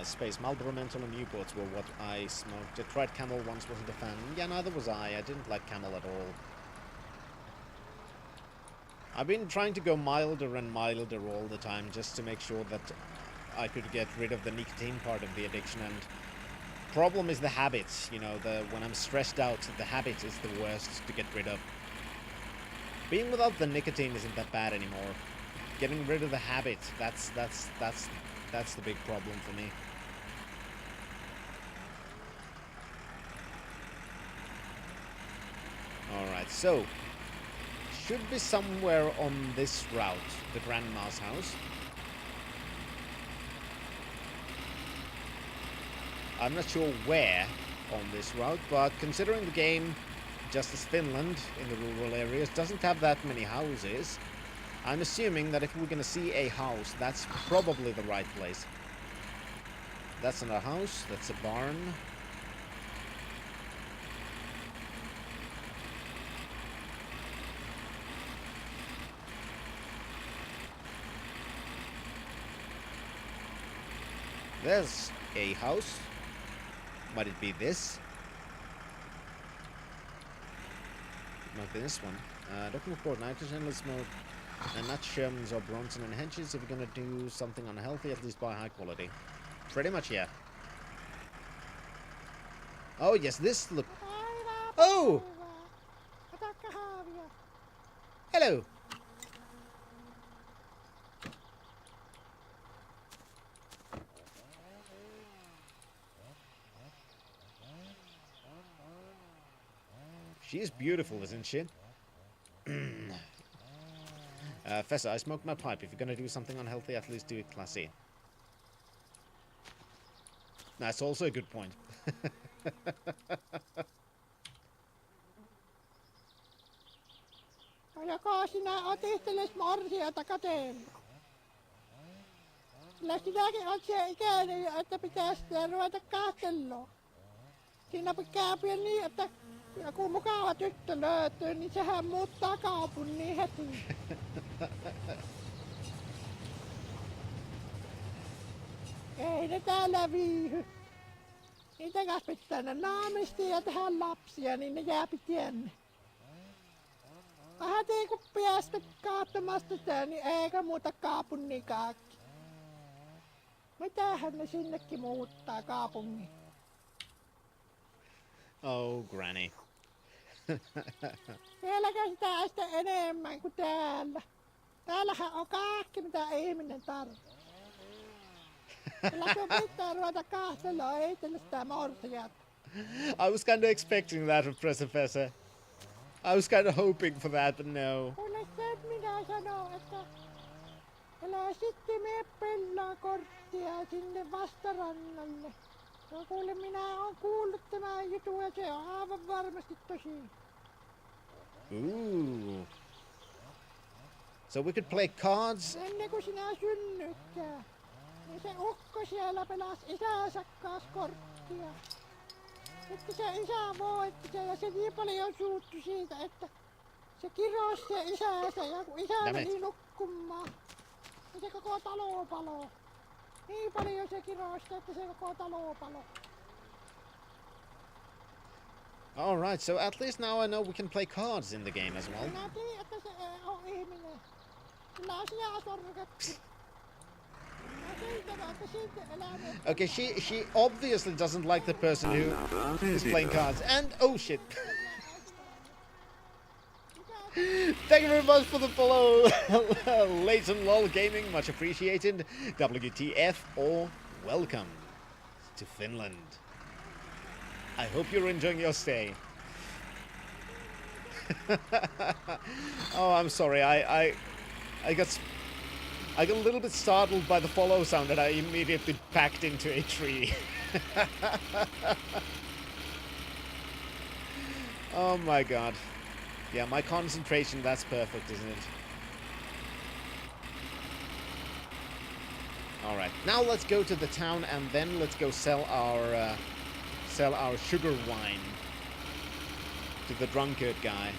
Space, Marlboro Mental and Newports were what I smoked. I tried Camel once, wasn't a fan. Yeah, neither was I. I didn't like Camel at all. I've been trying to go milder and milder all the time, just to make sure that I could get rid of the nicotine part of the addiction. And problem is the habits. You know, when I'm stressed out, the habit is the worst to get rid of. Being without the nicotine isn't that bad anymore. Getting rid of the habit, that's the big problem for me. Alright, so should be somewhere on this route, the grandma's house. I'm not sure where on this route, but considering the game, just as Finland in the rural areas, doesn't have that many houses, I'm assuming that if we're gonna see a house, that's probably the right place. That's not a house, that's a barn. There's a house. Might it be this? Might be this one. Document report, nitrogen, let's smoke. And not Shermans or Bronson and Hedges. If you're gonna do something unhealthy, at least buy high quality. Pretty much, yeah. Oh, yes, this look. Oh! Hello! She is beautiful, isn't she? Fessa, I smoked my pipe. If you're gonna do something unhealthy, at least do it classy. That's also a good point. Joko sinä otisteles morsiata katella? Sillä sinäkin on se ikäinen, että pitää sitten ruveta katselua. Siinä käy niin, että joku mukava tyttö löytyy, niin sehän muuttaa kaupungin heti. Ei ne täällä viihy. Niitä kanssa pitää ne naamistia ja tehdä lapsia, niin ne jääpi tänne. Vähän kun päästä kaattamasta sitä, niin eikä muuta kaupungin kaikki. Mitähän ne sinnekin muuttaa kaupungin? Oh, Granny. Sielläkö sitä sitten enemmän kuin täällä? Täällähän on kaikki mitä ihminen tarvitsee. Kyllä sun pitää ruveta kahtelemaan itselle sitä morsianta. I was kind of expecting that from Professor. I was kind of hoping for that, but no. Kuule sen minä sanon, että älä sitten mene pelaa korttia sinne vastarannalle. No kuule minä oon kuullut tämän jutun ja se on aivan varmasti tosi. Ooh. So we could play cards? Ennen kuin sinä synnytkään, niin se ukko siellä pelasi isänsä kanssa korttia. Sitten se isä voitti sen ja se niin paljon suuttui siitä, että se kirosi se isänsä ja kun isä meni nukkumaan, niin se koko talo paloi. Niin paljon se kirosi, että se koko talo paloi. Alright, so at least now I know we can play cards in the game as well. Minä tiedän, että se on ihminen. Kyllä on sinä sorkattu. Okay, she obviously doesn't like the person who is playing cards. And oh shit! Thank you very much for the follow, Leighton Lol Gaming, much appreciated. WTF or welcome to Finland. I hope you're enjoying your stay. Oh, I'm sorry. I got a little bit startled by the follow sound and I immediately backed into a tree. Oh my god. Yeah, my concentration, that's perfect, isn't it? Alright, now let's go to the town and then let's go sell our sugar wine to the drunkard guy.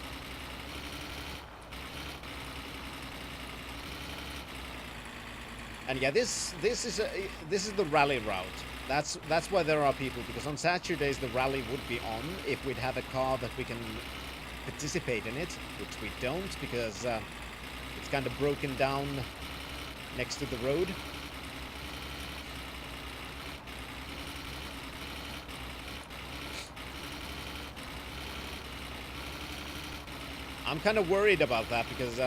And yeah, this is the rally route. That's why there are people, because on Saturdays the rally would be on if we'd have a car that we can participate in it, which we don't because it's kind of broken down next to the road. I'm kind of worried about that because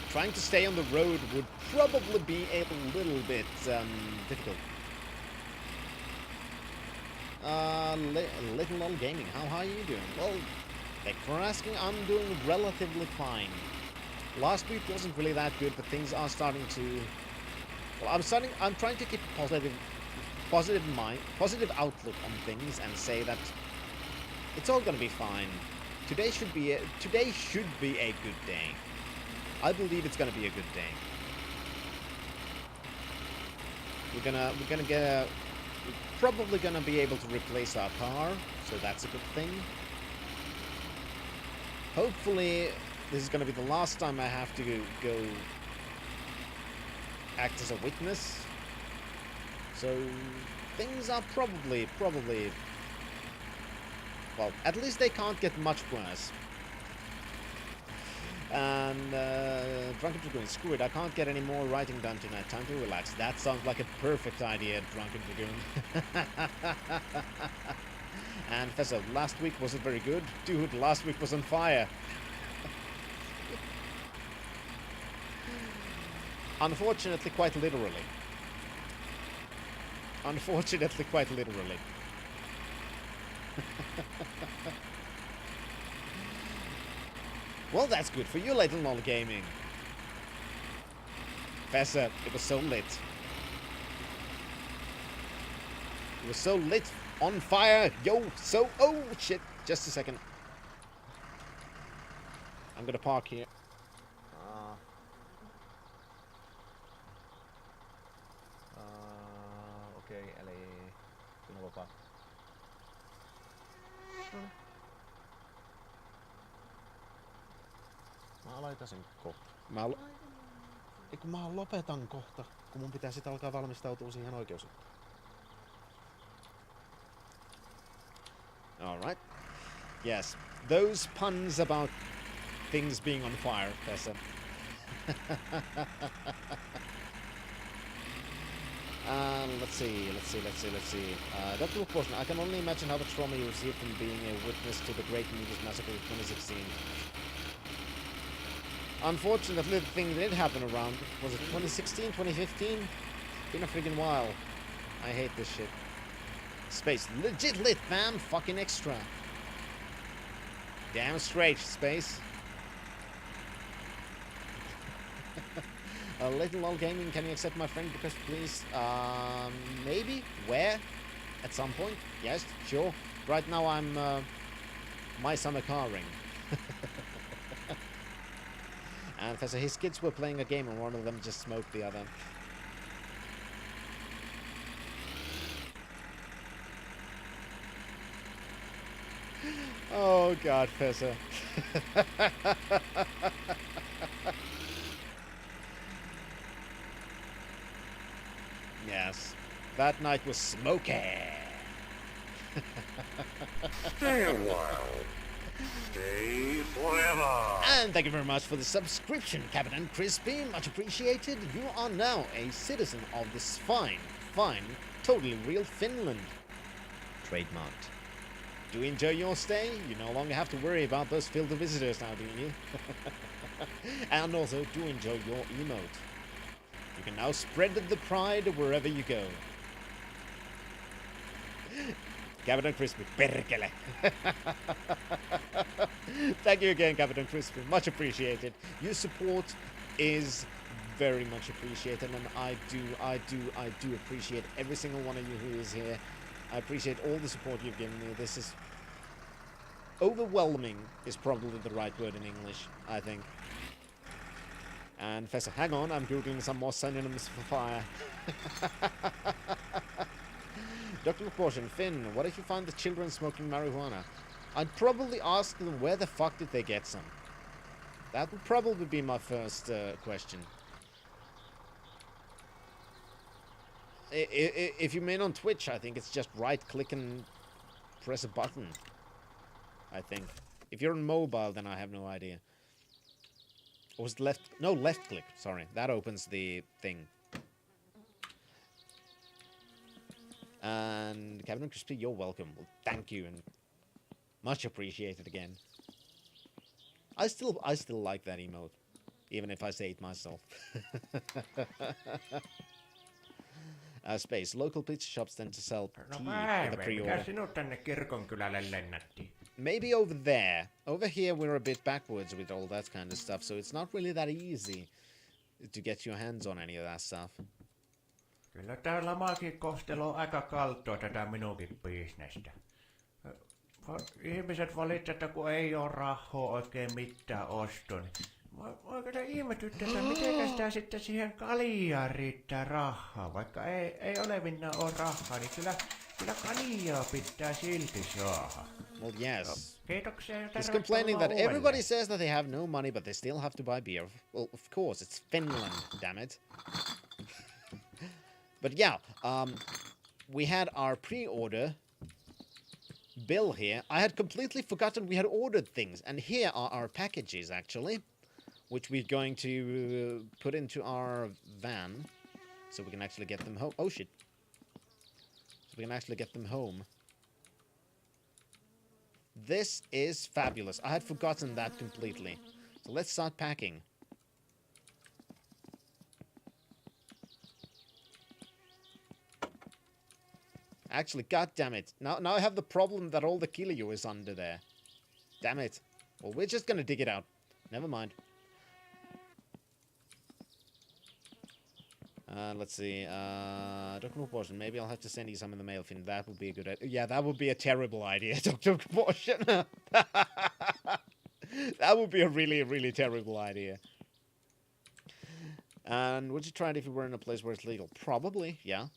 trying to stay on the road would probably be a little bit difficult. Little Old Gaming, how are you doing? Well, thanks for asking. I'm doing relatively fine. Last week wasn't really that good, but things are starting to. Well, I'm trying to keep positive outlook on things and say that it's all gonna be fine. Today should be a good day. I believe it's gonna be a good day. We're probably gonna be able to replace our car, so that's a good thing. Hopefully, this is gonna be the last time I have to go act as a witness. So things are probably well, at least they can't get much worse. And Drunken Dragoon, screw it, I can't get any more writing done tonight. Time to relax. That sounds like a perfect idea, Drunken Dragoon. And Fessa, last week wasn't very good. Dude, last week was on fire. Unfortunately, quite literally. Unfortunately, quite literally. Well, that's good for you, Little Null Gaming. Fessa, it was so lit. It was so lit, on fire, yo, so, oh shit, just a second. I'm gonna park here. Okei, eli sinä vapaa. Mä aloitan sen kohta. Mä lopetan kohta, kun mun pitää sitten alkaa valmistautua siihen oikeusjuttuun. Alright. Yes, those puns about things being on fire, Tessa. Let's let's see. Dr. Portion, I can only imagine how much trauma you received from being a witness to the Great Negus Massacre of 2016. Unfortunately, the thing did happen around, was it 2016, 2015? Been a friggin' while. I hate this shit. Space, legit lit, fam, fucking extra. Damn straight, Space. Little Lol Gaming, can you accept my friend request, please? Maybe? Where? At some point? Yes, sure. Right now I'm, my summer caring. And so his kids were playing a game and one of them just smoked the other. Oh god, Fessa. Yes, that night was smoky. Stay a while. Stay forever. And thank you very much for the subscription, Captain Crispy. Much appreciated. You are now a citizen of this fine, totally real Finland. Trademarked. Do you enjoy your stay? You no longer have to worry about those filthy visitors now, do you? And also, do enjoy your emote. You can now spread the pride wherever you go. Captain Crispy, perkele. Thank you again, Captain Crispy. Much appreciated. Your support is very much appreciated, and I do appreciate every single one of you who is here. I appreciate all the support you've given me. This is overwhelming is probably the right word in English, I think. And Fessa, hang on, I'm googling some more synonyms for fire. Dr. Proportion, Finn, what if you find the children smoking marijuana? I'd probably ask them where the fuck did they get some? That would probably be my first question. If you mean on Twitch, I think it's just right-click and press a button. I think. If you're on mobile, then I have no idea. Or was it left? No, left-click. Sorry, that opens the thing. And Captain Crispy, you're welcome. Well, thank you, and much appreciated again. I still like that emote, even if I say it myself. Space. Local pizza shops tend to sell tea with a pre-order. Maybe over there. Over here we're a bit backwards with all that kind of stuff, so it's not really that easy to get your hands on any of that stuff. Kyllä täällä maakin kohtelu aika kaltoa tätä minunkin bisnestä. Ihmiset valittaa, että kun ei ole rahaa oikein mitään ostoon. Voi kyllä ihmetyttää, että miten sitä sitten siihen kaljaan riittää rahaa. Vaikka ei olevinaan ole rahaa, niin kyllä kaljaa pitää silti saada. Well, yes. Kiitoksia. He's complaining that everybody says that they have no money, but they still have to buy beer. Well, of course, it's Finland, damn it. But yeah, we had our pre-order bill here. I had completely forgotten we had ordered things, and here are our packages, actually, which we're going to put into our van, so we can actually get them home. Oh, shit. So we can actually get them home. This is fabulous. I had forgotten that completely. So let's start packing. Actually, god damn it. Now I have the problem that all the Killiu is under there. Damn it. Well, we're just gonna dig it out. Never mind. Let's see. Dr. Proportion, maybe I'll have to send you some in the mail, Finn. That would be a good idea. Yeah, that would be a terrible idea, Dr. Proportion. That would be a really, really terrible idea. And would you try it if you were in a place where it's legal? Probably, yeah.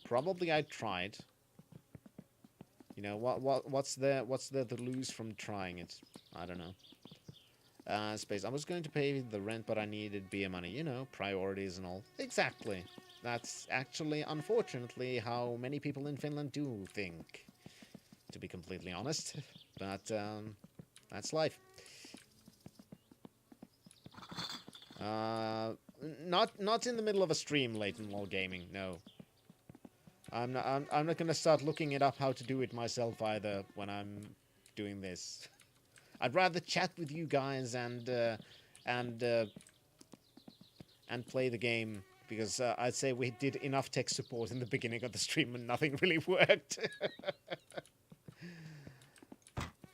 Probably I'd try it. You know, what's the lose from trying it? I don't know. Space. I was going to pay the rent, but I needed beer money. You know, priorities and all. Exactly. That's actually, unfortunately, how many people in Finland do think, to be completely honest. But, that's life. Not in the middle of a stream, Leighton, while gaming, no. I'm not gonna start looking it up how to do it myself either when I'm doing this. I'd rather chat with you guys and play the game, because I'd say we did enough tech support in the beginning of the stream and nothing really worked.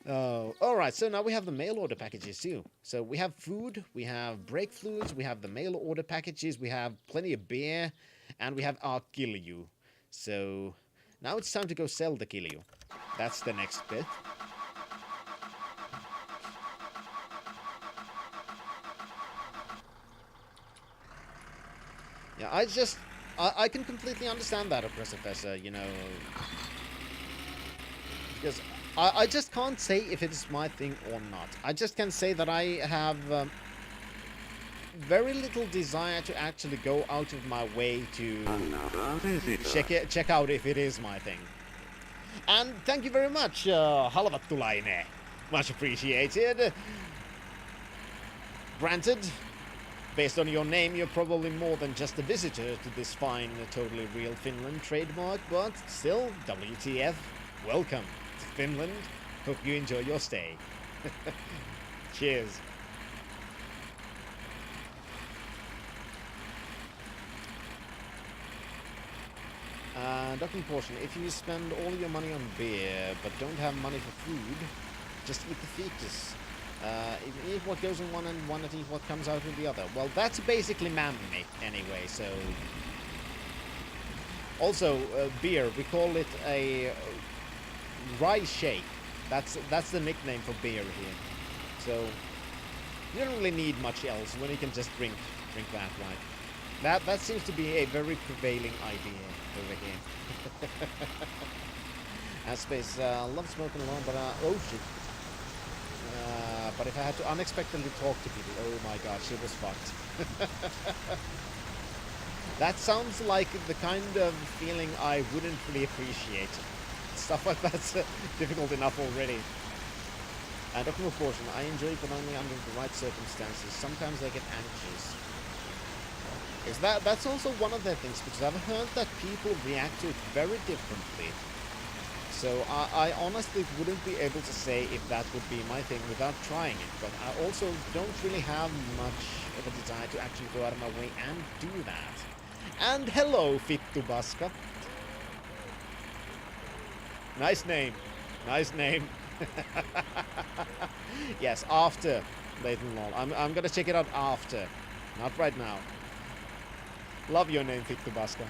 Oh, alright, so now we have the mail order packages too. So we have food, we have brake fluids, we have the mail order packages, we have plenty of beer, and we have our Kilju. So now it's time to go sell the Kilju. That's the next bit. Yeah, I can completely understand that, Professor, you know, because I just can't say if it's my thing or not. I just can say that I have very little desire to actually go out of my way to check out if it is my thing. And thank you very much, Halvattulainen. Much appreciated. Granted, based on your name, you're probably more than just a visitor to this fine, totally real Finland trademark, but still, WTF, welcome to Finland. Hope you enjoy your stay. Cheers. Docking portion. If you spend all your money on beer, but don't have money for food, just eat the fetus. Eat what goes in one and one and eat what comes out of the other. Well, that's basically mammy anyway, so... Also, beer, we call it a rye shake. That's the nickname for beer here. So, you don't really need much else when you can just drink that, right? That seems to be a very prevailing idea over here. Space, love smoking alone, but oh shit. But if I had to unexpectedly talk to people, oh my god, she was fucked. That sounds like the kind of feeling I wouldn't really appreciate. Stuff like that's difficult enough already. And of course, I enjoy it, but only under the right circumstances. Sometimes I get anxious. That's also one of the things, because I've heard that people react to it very differently. So I honestly wouldn't be able to say if that would be my thing without trying it, but I also don't really have much of a desire to actually go out of my way and do that. And hello, Fittubaska. Nice name. Nice name. Yes, after Leighton Lol. I'm gonna check it out after. Not right now. Love your name, Fittubaska.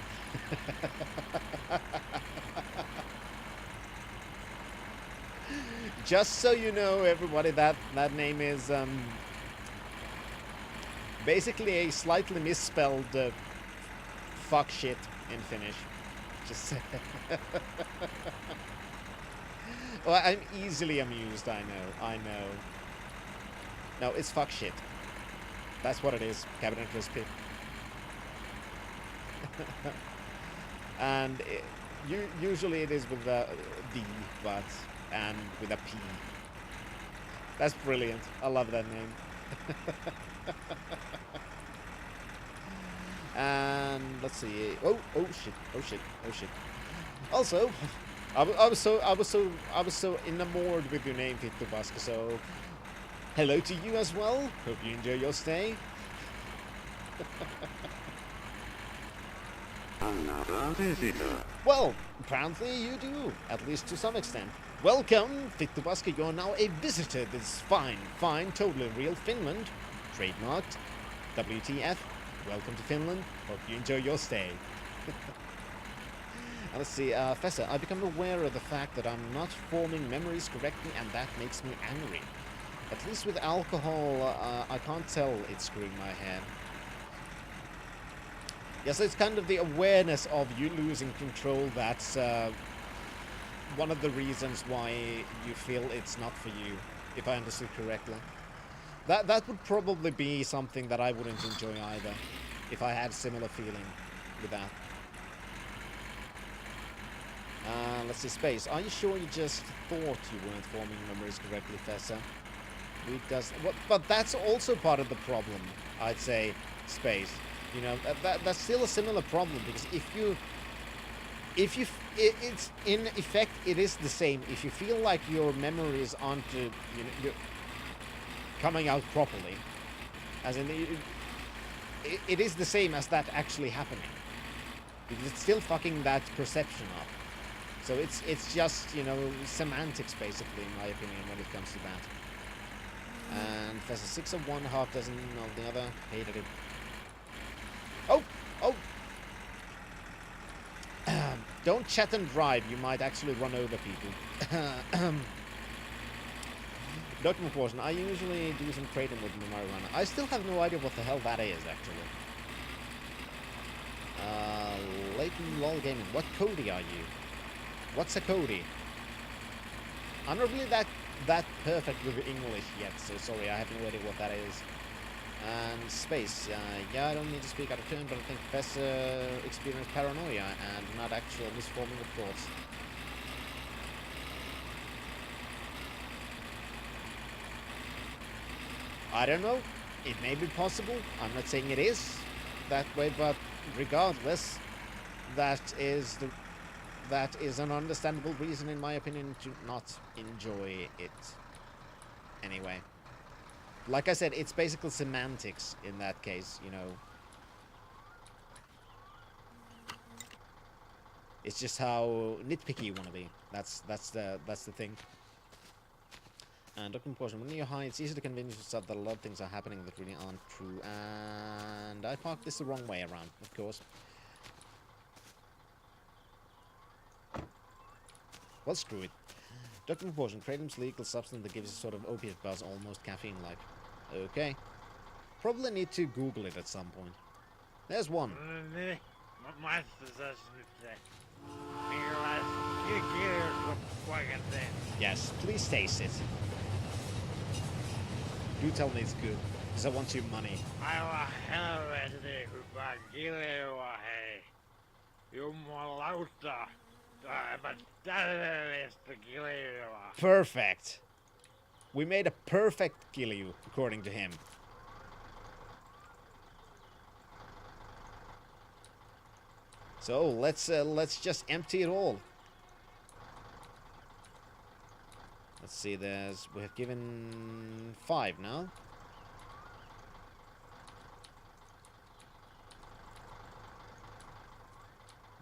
Just so you know, everybody, that name is basically a slightly misspelled fuck shit in Finnish. Just well, I'm easily amused, I know. No, it's fuck shit. That's what it is, Cabinet Crispy. And usually it is with a D, but... and with a P. That's brilliant. I love that name. And let's see. Oh shit. Also, I was so enamored with your name, Fittubaska. So, hello to you as well. Hope you enjoy your stay. Another visitor. Well, apparently you do, at least to some extent. Welcome, Fittubaska, you're now a visitor to this fine, totally real Finland. Trademarked. WTF. Welcome to Finland. Hope you enjoy your stay. Let's see, Fessa, I become aware of the fact that I'm not forming memories correctly, and that makes me angry. At least with alcohol, I can't tell it's screwing my head. Yes, it's kind of the awareness of you losing control that's one of the reasons why you feel it's not for you, if I understood correctly. That would probably be something that I wouldn't enjoy either, if I had a similar feeling with that. Let's see, Space. Are you sure you just thought you weren't forming memories correctly, Fessa? But that's also part of the problem, I'd say, Space. You know, that's still a similar problem, because if you if you, it's in effect, it is the same. If you feel like your memories aren't, you're coming out properly, as in, it is the same as that actually happening. It's still fucking that perception up. So it's just, you know, semantics basically, in my opinion, when it comes to that. And there's a 6 of one, half dozen of the other. Hated it. Oh! Oh! Don't chat and drive, you might actually run over people. Dr. McPherson, I usually do some trading with marijuana. I still have no idea what the hell that is, actually. Leighton Lol Gaming, what Cody are you? What's a Cody? I'm not really that perfect with English yet, so sorry, I have no idea what that is. And space, yeah, I don't need to speak out of turn, but I think Professor experienced paranoia and not actual misforming of thoughts. I don't know. It may be possible. I'm not saying it is that way, but regardless, that is an understandable reason, in my opinion, to not enjoy it. Anyway. Like I said, it's basically semantics in that case, you know. It's just how nitpicky you want to be. That's the thing. And Dr. McPherson, when you're high, it's easy to convince yourself that a lot of things are happening that really aren't true. And I parked this the wrong way around, of course. Well, screw it. Dr. McPherson, kratom's legal substance that gives a sort of opiate buzz, almost caffeine-like. Okay. Probably need to Google it at some point. There's one. Yes, please taste it. Do tell me it's good, because I want your money. Perfect. We made a perfect Gilyu, according to him. So let's just empty it all. Let's see. We have given 5 now.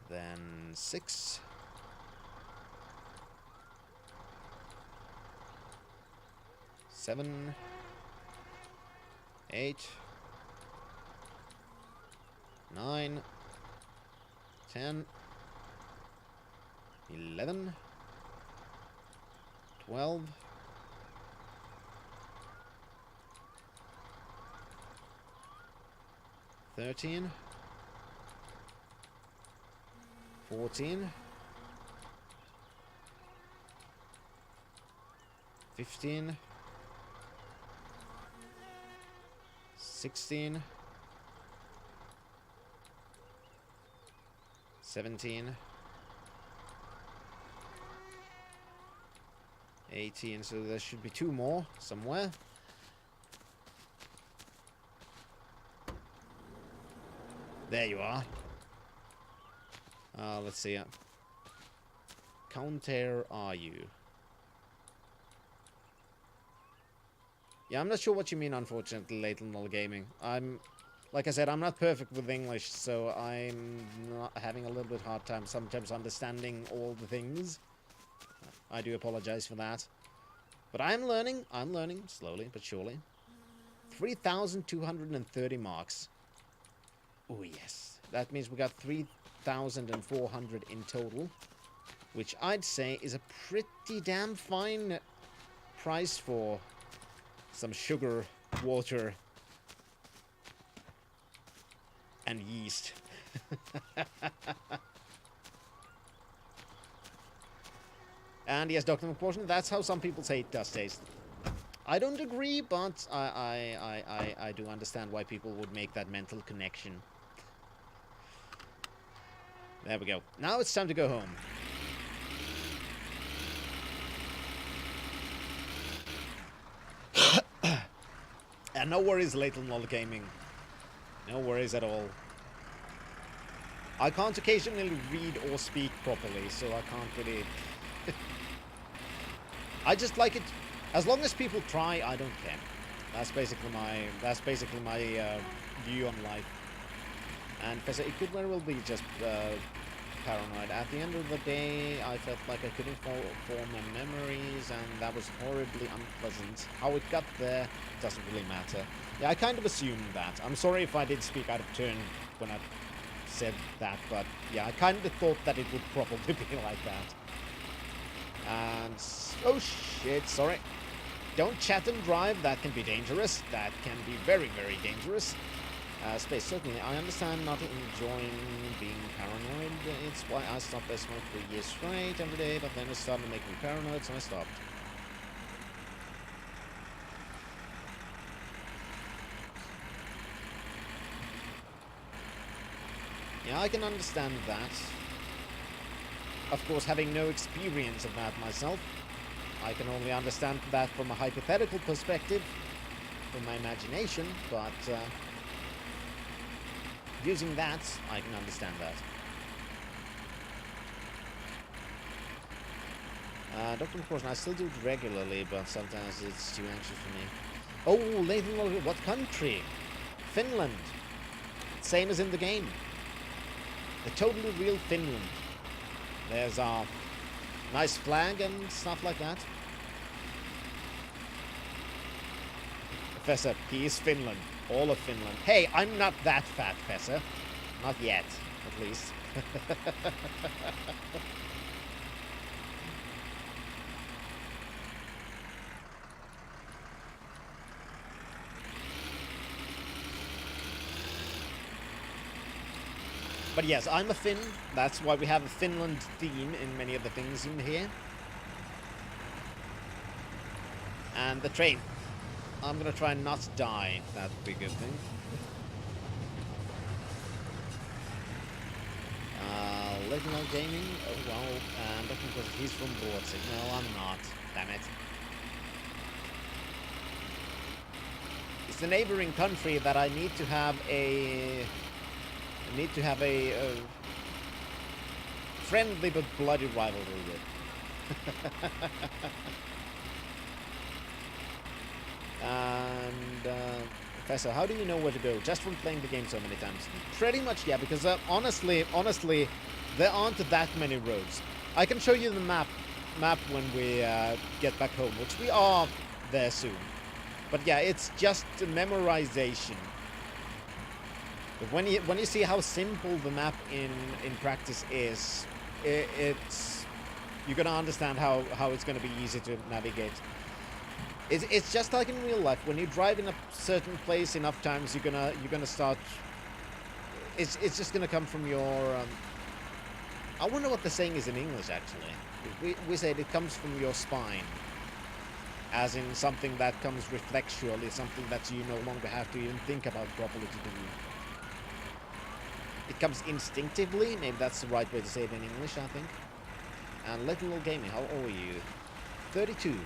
Then 6. 7, 8, 9, 10, 11, 12, 13, 14, 15, 16, 17, 18, so there should be 2 more somewhere. There you are. Let's see. Counter are you? Yeah, I'm not sure what you mean, unfortunately, Leighton Null Gaming. Like I said, I'm not perfect with English, so I'm not having a little bit hard time sometimes understanding all the things. I do apologize for that. But I'm learning slowly but surely. 3,230 marks. Oh, yes. That means we got 3,400 in total, which I'd say is a pretty damn fine price for some sugar, water, and yeast. And yes, Dr. McPherson, that's how some people say it does taste. I don't agree, but I do understand why people would make that mental connection. There we go. Now it's time to go home. And no worries, Leighton Lol Gaming. No worries at all. I can't occasionally read or speak properly, so I can't really... I just like it... As long as people try, I don't care. That's basically my view on life. And it could very well be just paranoid. At the end of the day, I felt like I couldn't form my memories, and that was horribly unpleasant. How it got there doesn't really matter. Yeah, I kind of assumed that. I'm sorry if I did speak out of turn when I said that, but yeah, I kind of thought that it would probably be like that. And... oh shit, sorry. Don't chat and drive, that can be dangerous. That can be very, very dangerous. Space, certainly. I understand not enjoying being paranoid. It's why I stopped. I smoked for years straight every day, but then it started to make me paranoid, so I stopped. Yeah, I can understand that. Of course, having no experience of that myself, I can only understand that from a hypothetical perspective, from my imagination, but using that, I can understand that. Dr. Of course, I still do it regularly, but sometimes it's too anxious for me. Oh, Nathan, what country? Finland. Same as in the game. The totally real Finland. There's a nice flag and stuff like that. Professor, he is Finland. All of Finland. Hey, I'm not that fat, Professor. Not yet, at least. But yes, I'm a Finn. That's why we have a Finland theme in many of the things in here. And the train. I'm gonna try and not die. That would be a good thing. Little Gaming. Oh well. And looking because he's from Baltic. No, I'm not. Damn it. It's the neighboring country that I need to have a... friendly but bloody rivalry with. And Professor, how do you know where to go? Just from playing the game so many times? Pretty much, yeah. Because honestly, there aren't that many roads. I can show you the map when we get back home, which we are there soon. But yeah, it's just memorization. But when you see how simple the map in practice is, it's you're gonna understand how it's gonna be easy to navigate. It's just like in real life. When you drive in a certain place enough times, you're gonna start. It's just gonna come from your. I wonder what the saying is in English actually. We said it comes from your spine, as in something that comes reflexually, something that you no longer have to even think about properly to do. It comes instinctively, maybe that's the right way to say it in English, I think. And Little Gaming, how old are you? 32.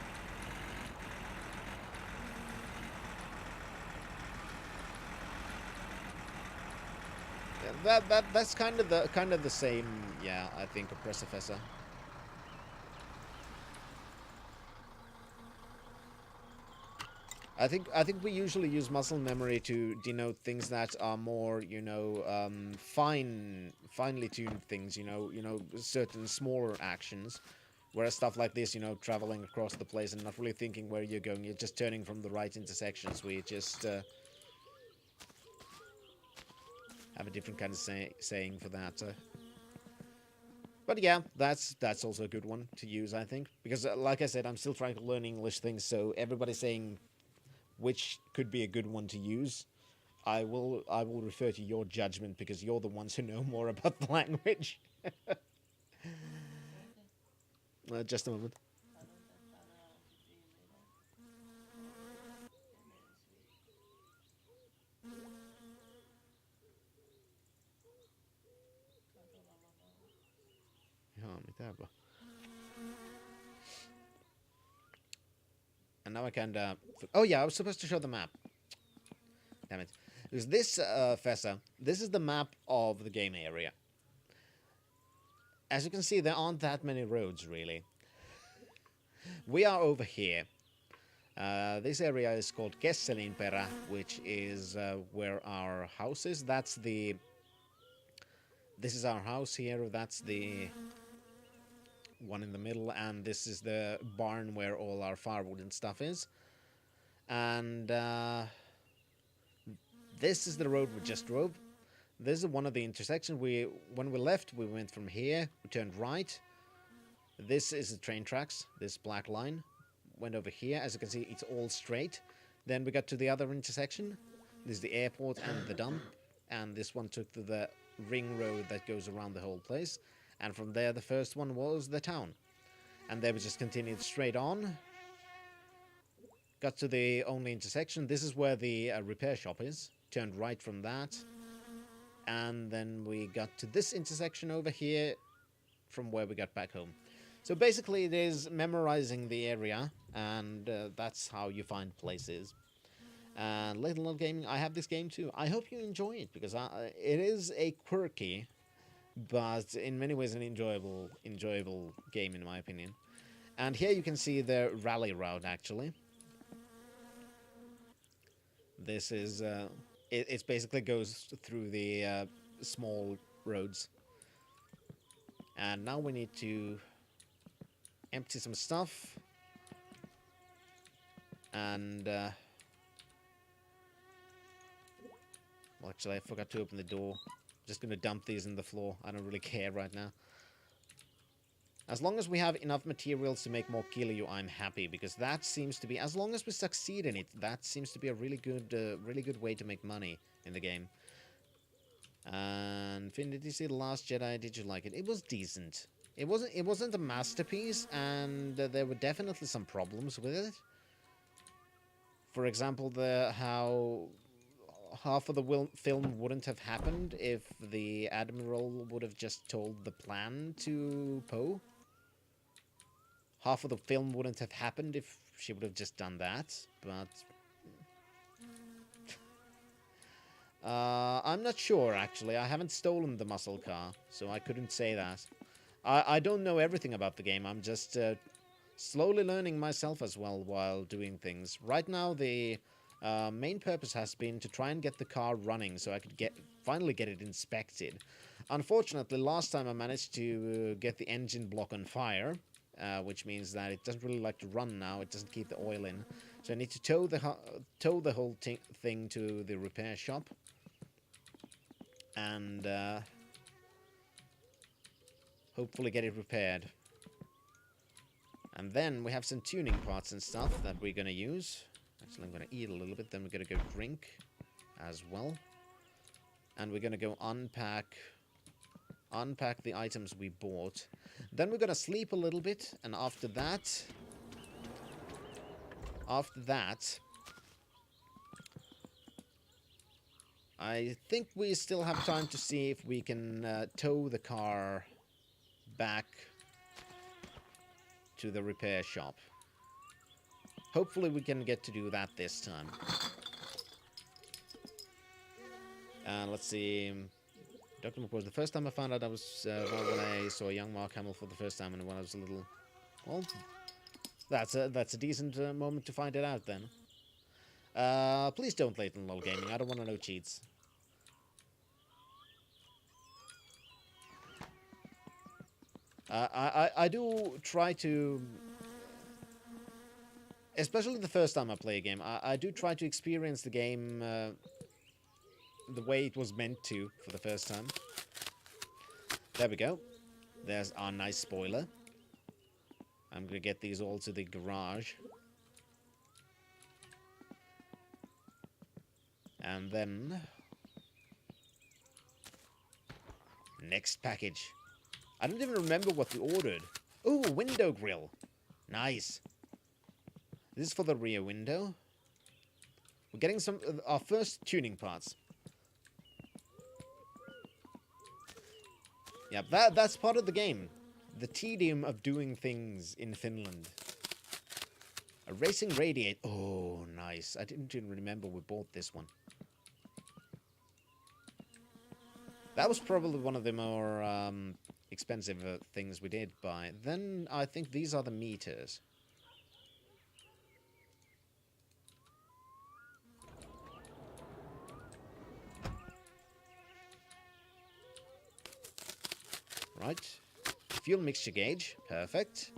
Yeah, that's kind of the same, yeah, I think, Professor. I think we usually use muscle memory to denote things that are more, you know, finely tuned things, you know, certain smaller actions. Whereas stuff like this, you know, traveling across the place and not really thinking where you're going, you're just turning from the right intersections. We just have a different kind of saying for that. But yeah, that's also a good one to use, I think, because like I said, I'm still trying to learn English things, so everybody's saying which could be a good one to use. I will refer to your judgment because you're the ones who know more about the language. Just a moment. And now I can... oh yeah, I was supposed to show the map. Damn it. Because this, Fessa, this is the map of the game area. as you can see, there aren't that many roads, really. We are over here. This area is called Kesselinperä, which is where our house is. This is our house here. That's the one in the middle, and this is the barn where all our firewood and stuff is. And this is the road we just drove. This is one of the intersections. When we left, we went from here, we turned right. This is the train tracks, this black line. Went over here. As you can see, it's all straight. Then we got to the other intersection. This is the airport and the dump. And this one took to the ring road that goes around the whole place. And from there, the first one was the town. And then we just continued straight on. Got to the only intersection. This is where the repair shop is. Turned right from that. And then we got to this intersection over here from where we got back home. So basically it is memorizing the area, and that's how you find places. And Little Old Gaming, I have this game too. I hope you enjoy it, because it is a quirky, but in many ways an enjoyable game in my opinion. And here you can see the rally route actually. This is, it basically goes through the small roads. And now we need to empty some stuff. And, well, actually, I forgot to open the door. Just gonna dump these in the floor. I don't really care right now. As long as we have enough materials to make more Kiryu, I'm happy, because that seems to be, as long as we succeed in it, that seems to be a really good way to make money in the game. And Infinity Sea, The Last Jedi, did you like it? It was decent. It wasn't a masterpiece, and there were definitely some problems with it. For example, how half of the film wouldn't have happened if the Admiral would have just told the plan to Poe. Half of the film wouldn't have happened if she would have just done that, but I'm not sure, actually. I haven't stolen the muscle car, so I couldn't say that. I don't know everything about the game. I'm just slowly learning myself as well while doing things. Right now, the main purpose has been to try and get the car running so I could finally get it inspected. Unfortunately, last time I managed to get the engine block on fire, which means that it doesn't really like to run now. It doesn't keep the oil in. So I need to tow the whole thing to the repair shop. And hopefully get it repaired. And then we have some tuning parts and stuff that we're going to use. Actually, I'm going to eat a little bit, then we're going to go drink as well. And we're going to go unpack the items we bought. Then we're going to sleep a little bit, and after that, I think we still have time to see if we can tow the car back to the repair shop. Hopefully we can get to do that this time. Let's see. Dr. McCoy, the first time I found out I was when I saw a young Mark Hamill for the first time, and when I was a little, well, that's a decent moment to find it out then. Please don't Little Old Gaming. I don't want to know cheats. I do try to, especially the first time I play a game, I do try to experience the game the way it was meant to for the first time. There we go. There's our nice spoiler. I'm gonna get these all to the garage. And then next package. I don't even remember what we ordered. Oh, window grill. Nice. This is for the rear window. We're getting our first tuning parts. Yeah, that's part of the game. The tedium of doing things in Finland. A racing radiator. Oh, nice. I didn't even remember we bought this one. That was probably one of the more expensive things we did buy. Then I think these are the meters. Right. Fuel mixture gauge. Perfect.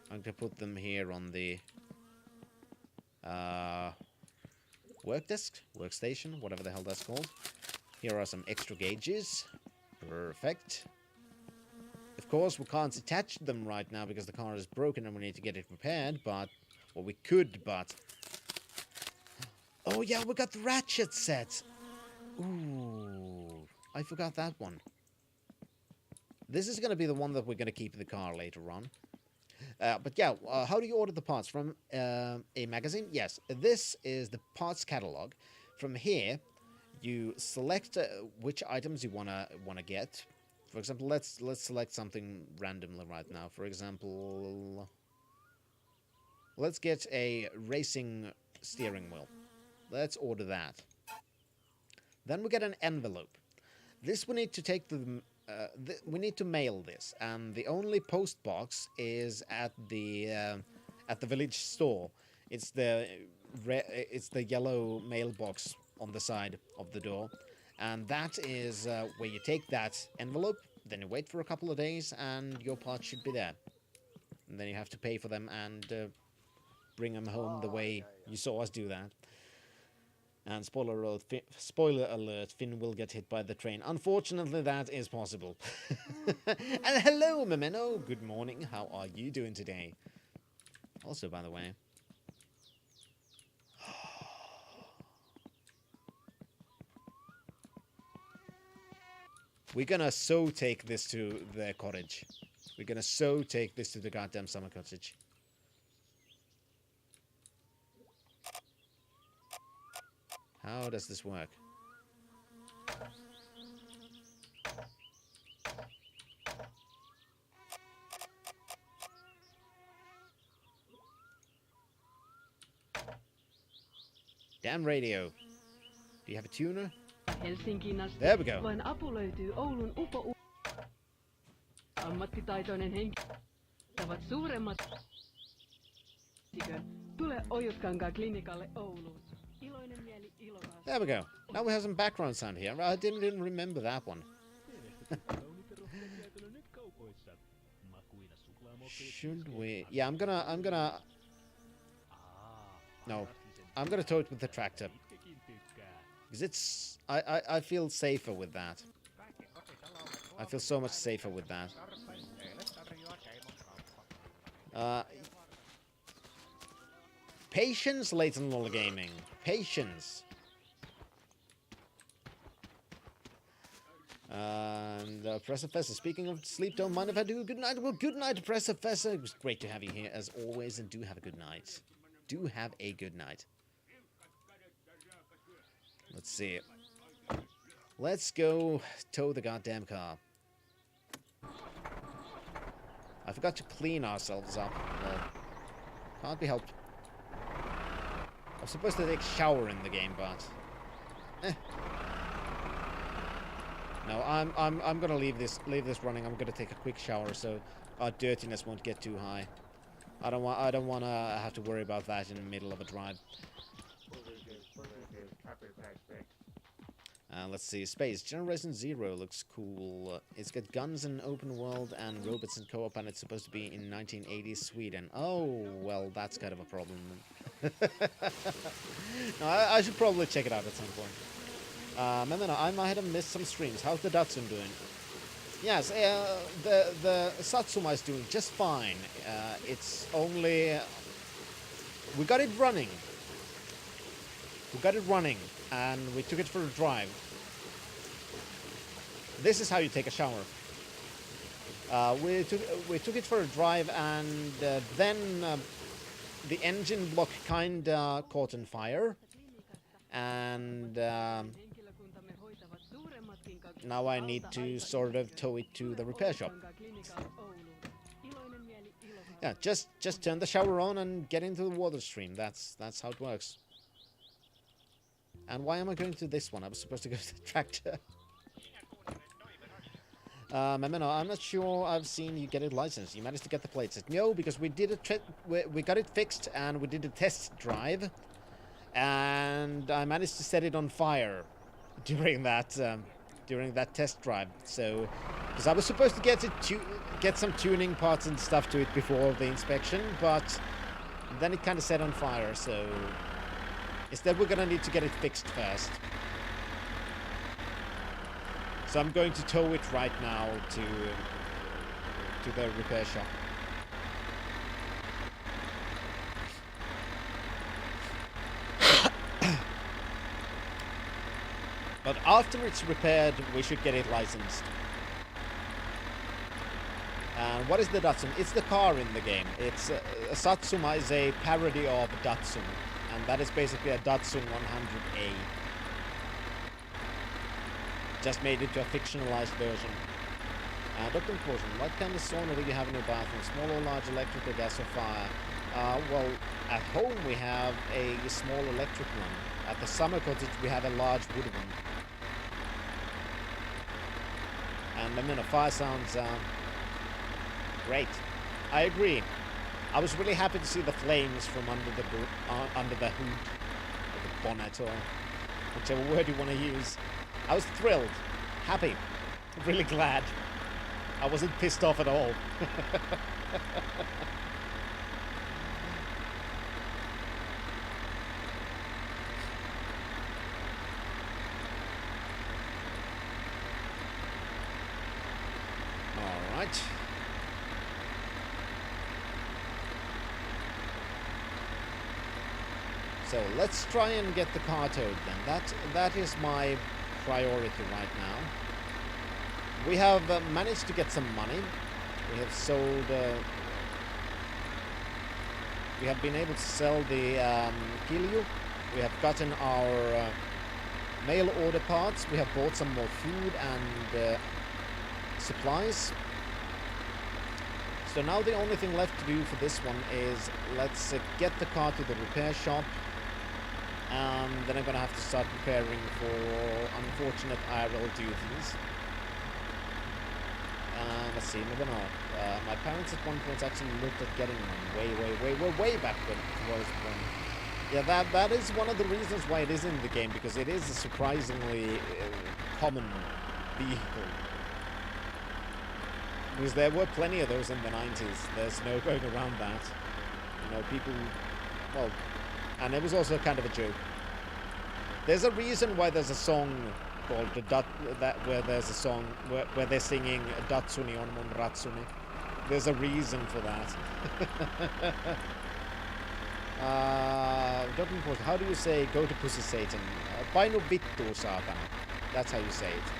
I'm going to put them here on the work desk, workstation, whatever the hell that's called. Here are some extra gauges. Perfect. Of course, we can't attach them right now because the car is broken and we need to get it repaired, but... Well, we could, but... Oh, yeah, we got the ratchet set! Ooh, I forgot that one. This is going to be the one that we're going to keep in the car later on. But yeah, how do you order the parts? From a magazine? Yes, this is the parts catalog. From here, you select which items you wanna get. For example, let's select something randomly right now. For example, let's get a racing steering wheel. Let's order that. Then we get an envelope. This we need to take to the we need to mail this, and the only post box is at the village store. It's the yellow mailbox on the side of the door, and that is where you take that envelope. Then you wait for a couple of days, and your parts should be there. And then you have to pay for them and bring them home the way you saw us do that. And spoiler alert, Finn will get hit by the train. Unfortunately, that is possible. And hello, Memeno. Good morning. How are you doing today? Also, by the way... We're gonna so take this to the cottage. We're gonna so take this to the goddamn summer cottage. How does this work? Damn radio. Do you have a tuner? Helsinkiin asti. There we go. Vain apu löytyy Oulun ammattitaitoinen henkilö. Tavat suuremmat. Tule Ojutkankaan klinikalle Ouluun. Iloinen mieli iloraa. There we go. Now we have some background sound here. I didn't even remember that one. Should we? Yeah, I'm gonna. No, I'm gonna tow it with the tractor. Because it's... I feel safer with that. I feel so much safer with that. Patience, Leighton Lola Gaming. Patience. And Professor Fessa, speaking of sleep, don't mind if I do a good night. Well, good night, Professor Fessa. It was great to have you here as always, and do have a good night. Do have a good night. Let's see. Let's go tow the goddamn car. I forgot to clean ourselves up. Can't be helped. I'm supposed to take a shower in the game, but no, I'm gonna leave this running. I'm gonna take a quick shower so our dirtiness won't get too high. I don't want to have to worry about that in the middle of a drive. Let's see, Space. Generation Zero looks cool. It's got guns in open world and robots in co-op, and it's supposed to be in 1980s Sweden. Oh, well, that's kind of a problem. No, I should probably check it out at some point. Memena, I might have missed some streams. How's the Datsun doing? Yes, the Satsuma is doing just fine. It's only... we got it running. And we took it for a drive. This is how you take a shower. We took it for a drive, and then the engine block kinda caught on fire, and now I need to sort of tow it to the repair shop. Yeah, just turn the shower on and get into the water stream. That's how it works. And why am I going to this one? I was supposed to go to the tractor. Memeno, I'm not sure I've seen you get it licensed. You managed to get the plates. No, because we did we got it fixed and we did a test drive, and I managed to set it on fire during that test drive. So, because I was supposed to get some tuning parts and stuff to it before the inspection, but then it kind of set on fire. So instead, we're gonna need to get it fixed first. So I'm going to tow it right now to the repair shop. But after it's repaired, we should get it licensed. And what is the Datsun? It's the car in the game. It's Satsuma is a parody of Datsun, and that is basically a Datsun 100A. Just made it to a fictionalized version. Dr. Portion, what kind of sauna do you have in your bathroom? Small or large, electric or gas or fire? Well, at home we have a small electric one. At the summer cottage we have a large wood one. And I mean, a fire sounds great. I agree. I was really happy to see the flames from under the hood, or the bonnet, or whichever word you want to use. I was thrilled, happy, really glad. I wasn't pissed off at all. All right. So let's try and get the car towed then. That is my priority right now. We have managed to get some money. We have sold. We have been able to sell the Kilju. We have gotten our mail order parts. We have bought some more food and supplies. So now the only thing left to do for this one is let's get the car to the repair shop. And then I'm gonna have to start preparing for unfortunate IRL duties. Let's see, moving on. My parents at one point actually looked at getting one way back when it was one. Yeah, that is one of the reasons why it is in the game, because it is a surprisingly common vehicle. Because there were plenty of those in the 90s. There's no going around that. You know, people, well, and it was also kind of a joke. There's a reason why there's a song called where there's a song where they're singing Datsuni on mon Ratsuni. There's a reason for that. How do you say go to pussy Satan? Painu vittu saatana. That's how you say it.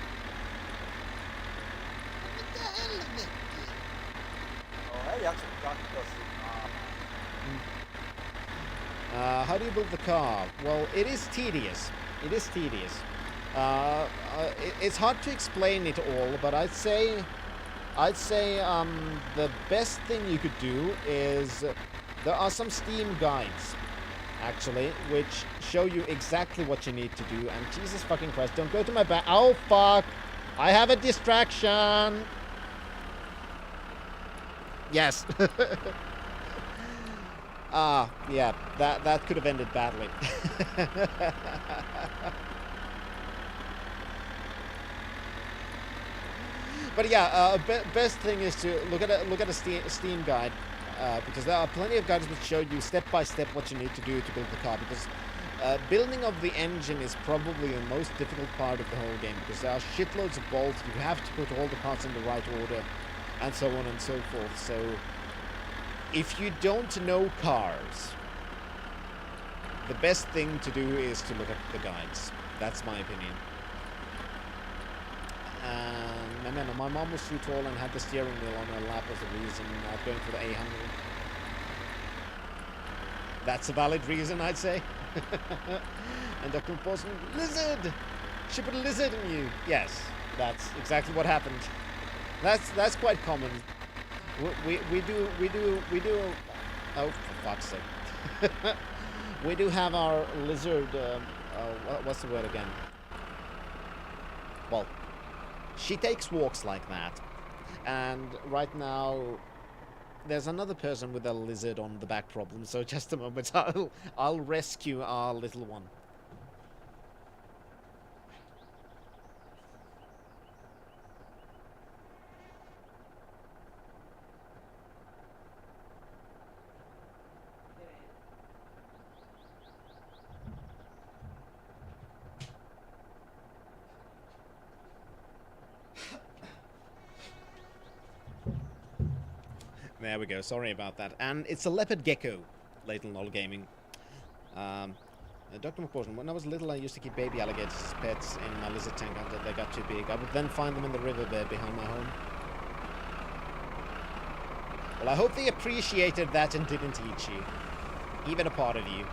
Mitä helvettiä? No ei jaksa katsoa sitä. How do you build the car? Well, it is tedious. It is tedious. It's hard to explain it all, but I'd say the best thing you could do is there are some Steam guides, actually, which show you exactly what you need to do. And Jesus fucking Christ, don't go to my back. Oh fuck! I have a distraction. Yes. Yeah, that could have ended badly. But yeah, best thing is to look at a Steam guide, because there are plenty of guides which show you step by step what you need to do to build the car. Because building of the engine is probably the most difficult part of the whole game, because there are shitloads of bolts. You have to put all the parts in the right order, and so on and so forth. So if you don't know cars, the best thing to do is to look at the guides. That's my opinion. My mom was too tall and had the steering wheel on her lap was the reason not going for the A100. That's a valid reason, I'd say. And Dr. Paulson, lizard! She put a lizard in you. Yes, that's exactly what happened. That's quite common. We do. Oh, for fuck's sake! We do have our lizard. What's the word again? Well, she takes walks like that. And right now, there's another person with a lizard on the back problem. So just a moment, I'll rescue our little one. There we go, sorry about that. And it's a leopard gecko, Leighton Lol Gaming. Dr. McPorson, when I was little I used to keep baby alligators as pets in my lizard tank until they got too big. I would then find them in the riverbed behind my home. Well, I hope they appreciated that and didn't eat you. Even a part of you.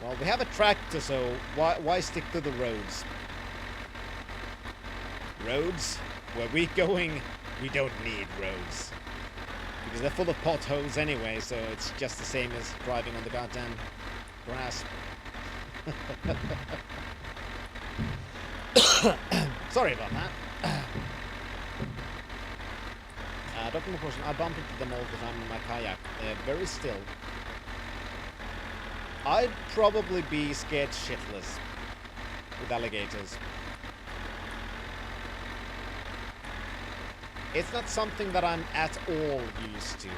Well, we have a tractor, so why stick to the roads? Roads? Where we're going, we don't need roads. Because they're full of potholes anyway, so it's just the same as driving on the goddamn grass. Sorry about that. Dr. McPorson, I bump into them all the time in my kayak. They're very still. I'd probably be scared shitless with alligators. It's not something that I'm at all used to.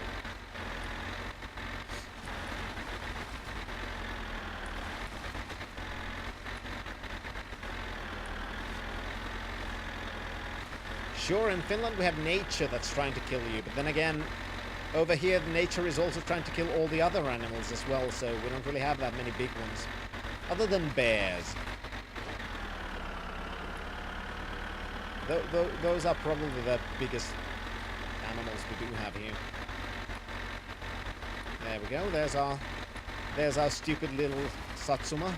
Sure, in Finland we have nature that's trying to kill you, but then again, over here nature is also trying to kill all the other animals as well, so we don't really have that many big ones. Other than bears. Those are probably the biggest animals we do have here. There we go, there's our stupid little Satsuma.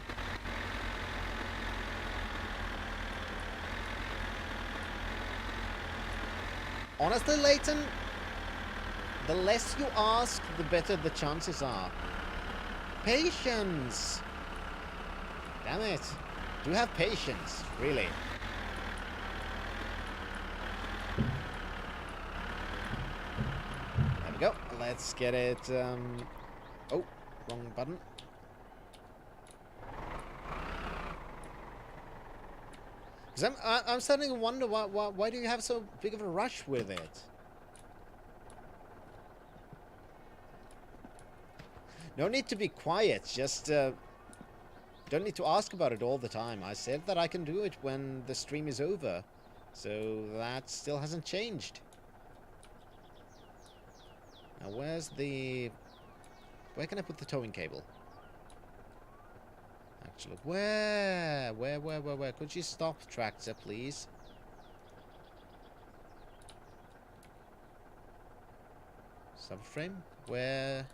Honestly, Leighton, the less you ask, the better the chances are. Patience! Damn it. Do have patience, really. There we go. Let's get it, oh, wrong button. Because I'm starting to wonder why do you have so big of a rush with it? No need to be quiet, just don't need to ask about it all the time. I said that I can do it when the stream is over, so that still hasn't changed. Now where can I put the towing cable? Actually, where? Could you stop, tractor, please? Subframe? Where?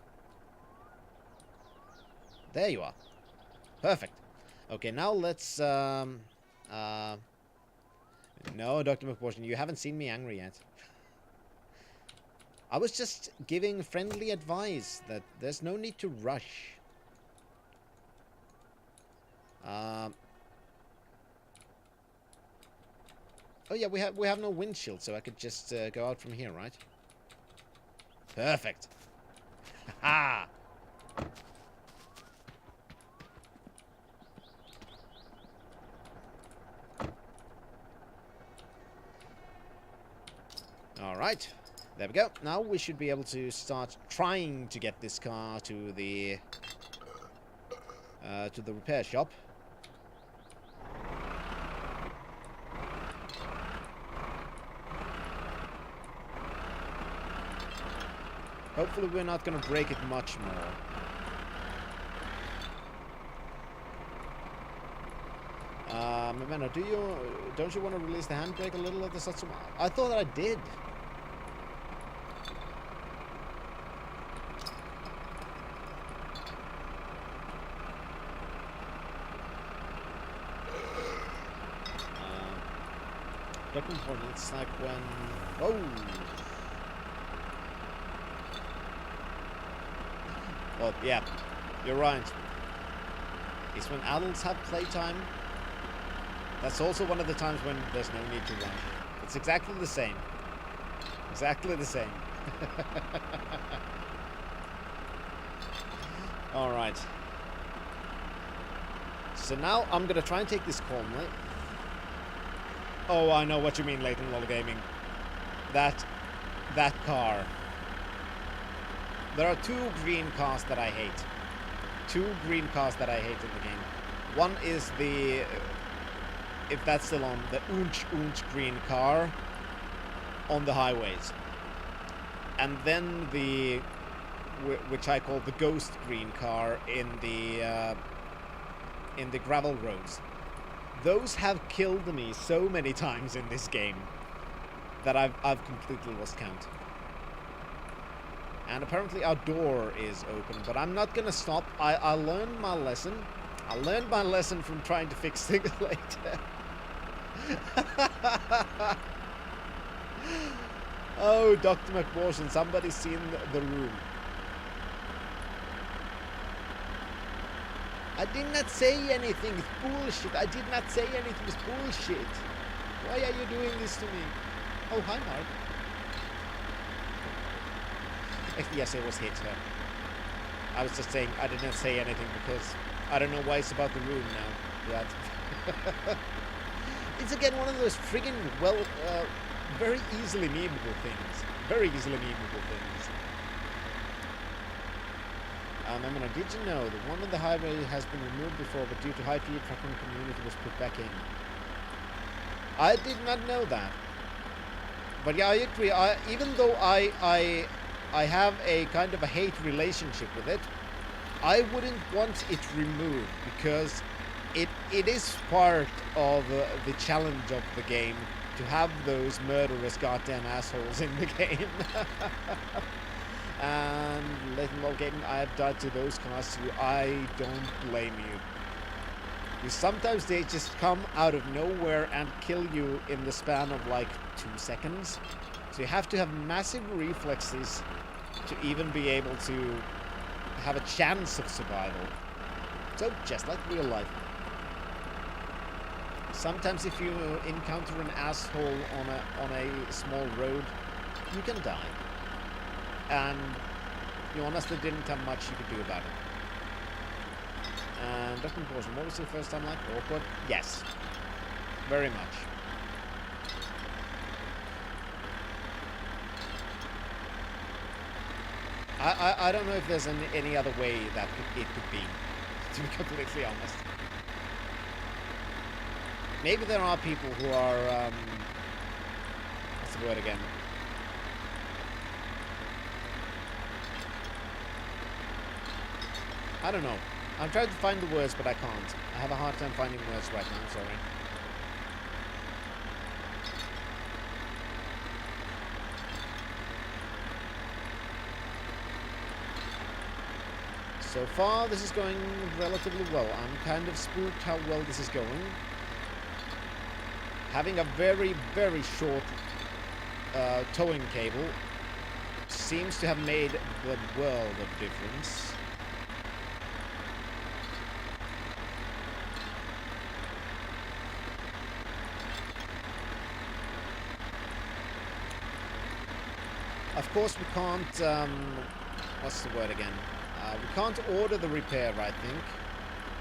There you are. Perfect. Okay, now let's, no, Dr. McPortion, you haven't seen me angry yet. I was just giving friendly advice that there's no need to rush. Oh yeah, we have no windshield, so I could just go out from here, right? Perfect. Ha! All right, there we go. Now we should be able to start trying to get this car to the repair shop. Hopefully we're not going to break it much more. Mimeno, don't you want to release the handbrake a little of the Satsuma? I thought I did. Looking for it's like when... Oh! Well, yeah, you're right. It's when adults have playtime. That's also one of the times when there's no need to run. It's exactly the same. Exactly the same. Alright. So now I'm gonna try and take this calmly. Oh, I know what you mean, Leighton Lol Gaming. That car. There are two green cars that I hate. Two green cars that I hate in the game. One is the... if that's still on, the oonch green car on the highways. And then the... which I call the ghost green car in the gravel roads. Those have killed me so many times in this game that I've completely lost count. And apparently our door is open, but I'm not gonna stop. I learned my lesson. I learned my lesson from trying to fix things later. Oh, Dr. McBorson, somebody's seen the room. I did not say anything, it's bullshit. I did not say anything, it's bullshit. Why are you doing this to me? Oh, hi, Mark. Yes, it was hit her. I was just saying I did not say anything because I don't know why it's about the room now. Yeah. It's again one of those friggin' very easily memeable things. Very easily memeable things. Memona, did you know that one of the highway has been removed before, but due to high feed tracking community was put back in? I did not know that. But yeah, I agree. Even though I have a kind of a hate relationship with it, I wouldn't want it removed because it is part of the challenge of the game to have those murderous goddamn assholes in the game. And Leighton Lol Gaming, I have died to those cars too. I don't blame you. Because sometimes they just come out of nowhere and kill you in the span of like 2 seconds. So you have to have massive reflexes to even be able to have a chance of survival. So just like real life. Sometimes if you encounter an asshole on a small road, you can die. And you honestly didn't have much you could do about it. And Dr. Portion, what was your first time like? Awkward? Yes. Very much. I don't know if there's any other way that it could be, to be completely honest. Maybe there are people who are, what's the word again? I don't know. I'm trying to find the words, but I can't. I have a hard time finding words right now, sorry. So far, this is going relatively well. I'm kind of spooked how well this is going. Having a very, very short towing cable seems to have made the world of difference. Of course, we can't, what's the word again? We can't order the repair, I think.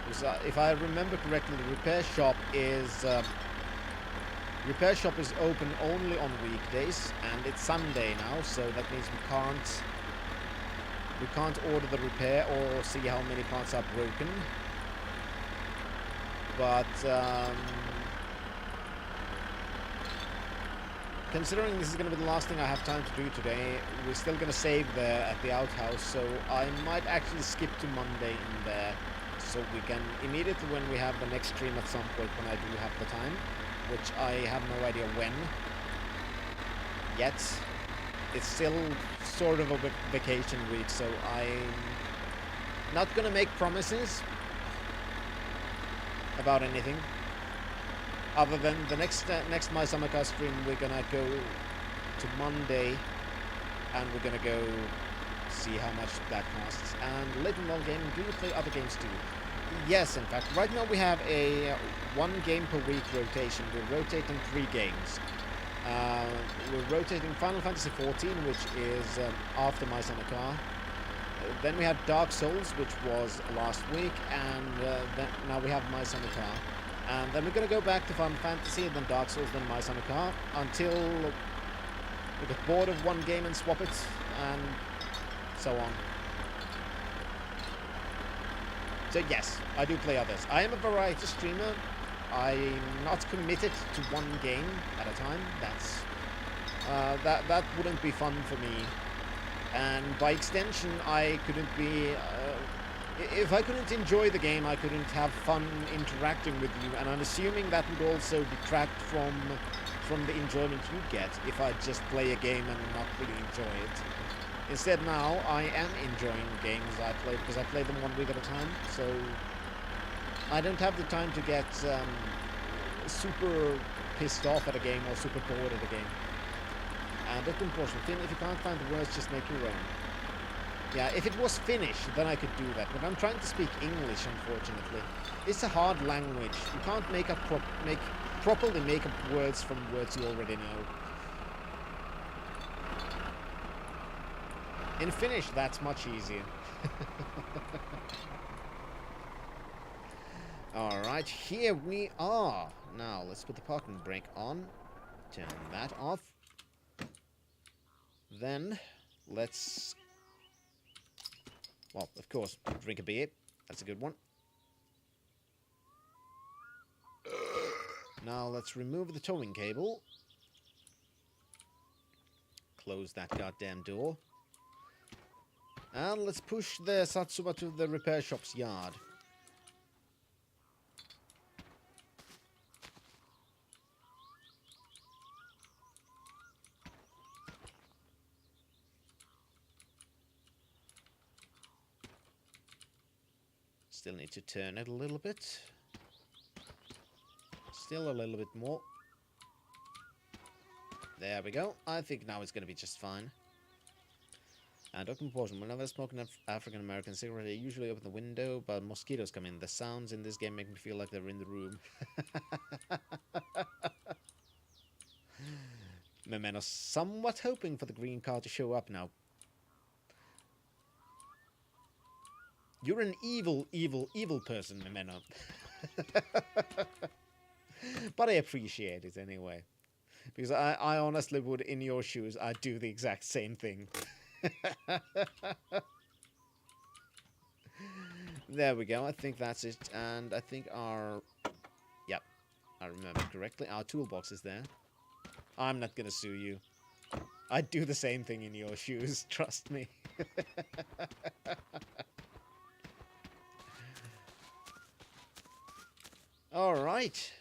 Because, if I remember correctly, the repair shop is open only on weekdays, and it's Sunday now, so that means we can't order the repair or see how many parts are broken. But considering this is going to be the last thing I have time to do today, we're still going to save there at the outhouse, so I might actually skip to Monday in there, so we can immediately when we have the next stream at some point when I do have the time, which I have no idea when yet. It's still sort of a vacation week, so I'm not going to make promises about anything. other than the next My Summer Car stream, we're gonna go to Monday, and we're gonna go see how much that costs. And later on gaming, do you play other games too? Yes, in fact, right now we have a 1 game per week rotation. We're rotating 3 games. We're rotating Final Fantasy XIV, which is after My Summer Car. Then we had Dark Souls, which was last week, and then now we have My Summer Car. And then we're going to go back to Final Fantasy, then Dark Souls, then My Summer Car, until we get bored of one game and swap it, and so on. So yes, I do play others. I am a variety streamer. I'm not committed to one game at a time. That wouldn't be fun for me. And by extension, I couldn't be... if I couldn't enjoy the game, I couldn't have fun interacting with you. And I'm assuming that would also detract from the enjoyment you get if I just play a game and not really enjoy it. Instead now, I am enjoying games I play because I play them 1 week at a time. So I don't have the time to get super pissed off at a game or super bored at a game. And that's important. Finn, if you can't find the words, just make your own. Yeah, if it was Finnish, then I could do that. But I'm trying to speak English, unfortunately. It's a hard language. You can't properly make up words from words you already know. In Finnish, that's much easier. Alright, here we are. Now, let's put the parking brake on. Turn that off. Then, let's... well, of course, drink a beer. That's a good one. Now, let's remove the towing cable. Close that goddamn door. And let's push the Satsuma to the repair shop's yard. Still need to turn it a little bit. Still a little bit more. There we go. I think now it's going to be just fine. And open portion. Whenever I smoke an African American cigarette, I usually open the window, but mosquitoes come in. The sounds in this game make me feel like they're in the room. Memeno, somewhat hoping for the green card to show up now. You're an evil, evil, evil person, Memeno. But I appreciate it anyway. Because I honestly would, in your shoes, I'd do the exact same thing. There we go. I think that's it. And I think our... yep. I remember correctly. Our toolbox is there. I'm not gonna sue you. I'd do the same thing in your shoes. Trust me. Alright.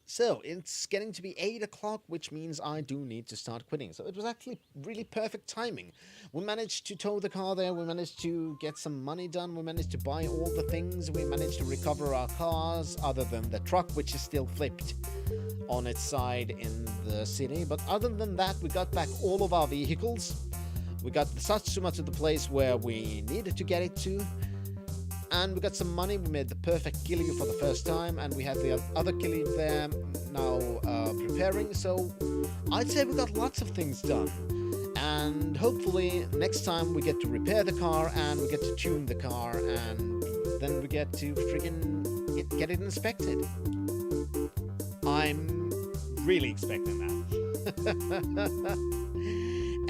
So, it's getting to be 8 o'clock, which means I do need to start quitting. So it was actually really perfect timing. We managed to tow the car there, we managed to get some money done, we managed to buy all the things, we managed to recover our cars, other than the truck, which is still flipped on its side in the city. But other than that, we got back all of our vehicles. We got the Satsuma to the place where we needed to get it to. And we got some money, we made the perfect Kilyu for the first time, and we had the other Kilyu there now preparing, so I'd say we got lots of things done. And hopefully next time we get to repair the car, and we get to tune the car, and then we get to friggin' get it inspected. I'm really expecting that.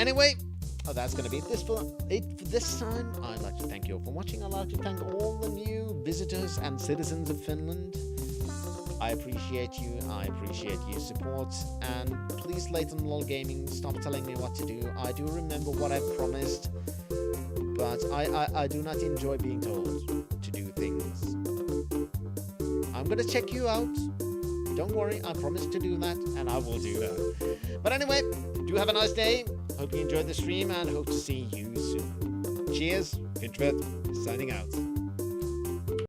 Anyway, that's going to be it for this time. I'd like to thank you all for watching. I'd like to thank all the new visitors and citizens of Finland. I appreciate you. I appreciate your support. And please, late on LOL Gaming, stop telling me what to do. I do remember what I've promised, but I do not enjoy being told to do things. I'm going to check you out. Don't worry, I promised to do that, and I will do that. But anyway, do have a nice day. Hope you enjoyed the stream, and hope to see you soon. Cheers, Fitbit, signing out.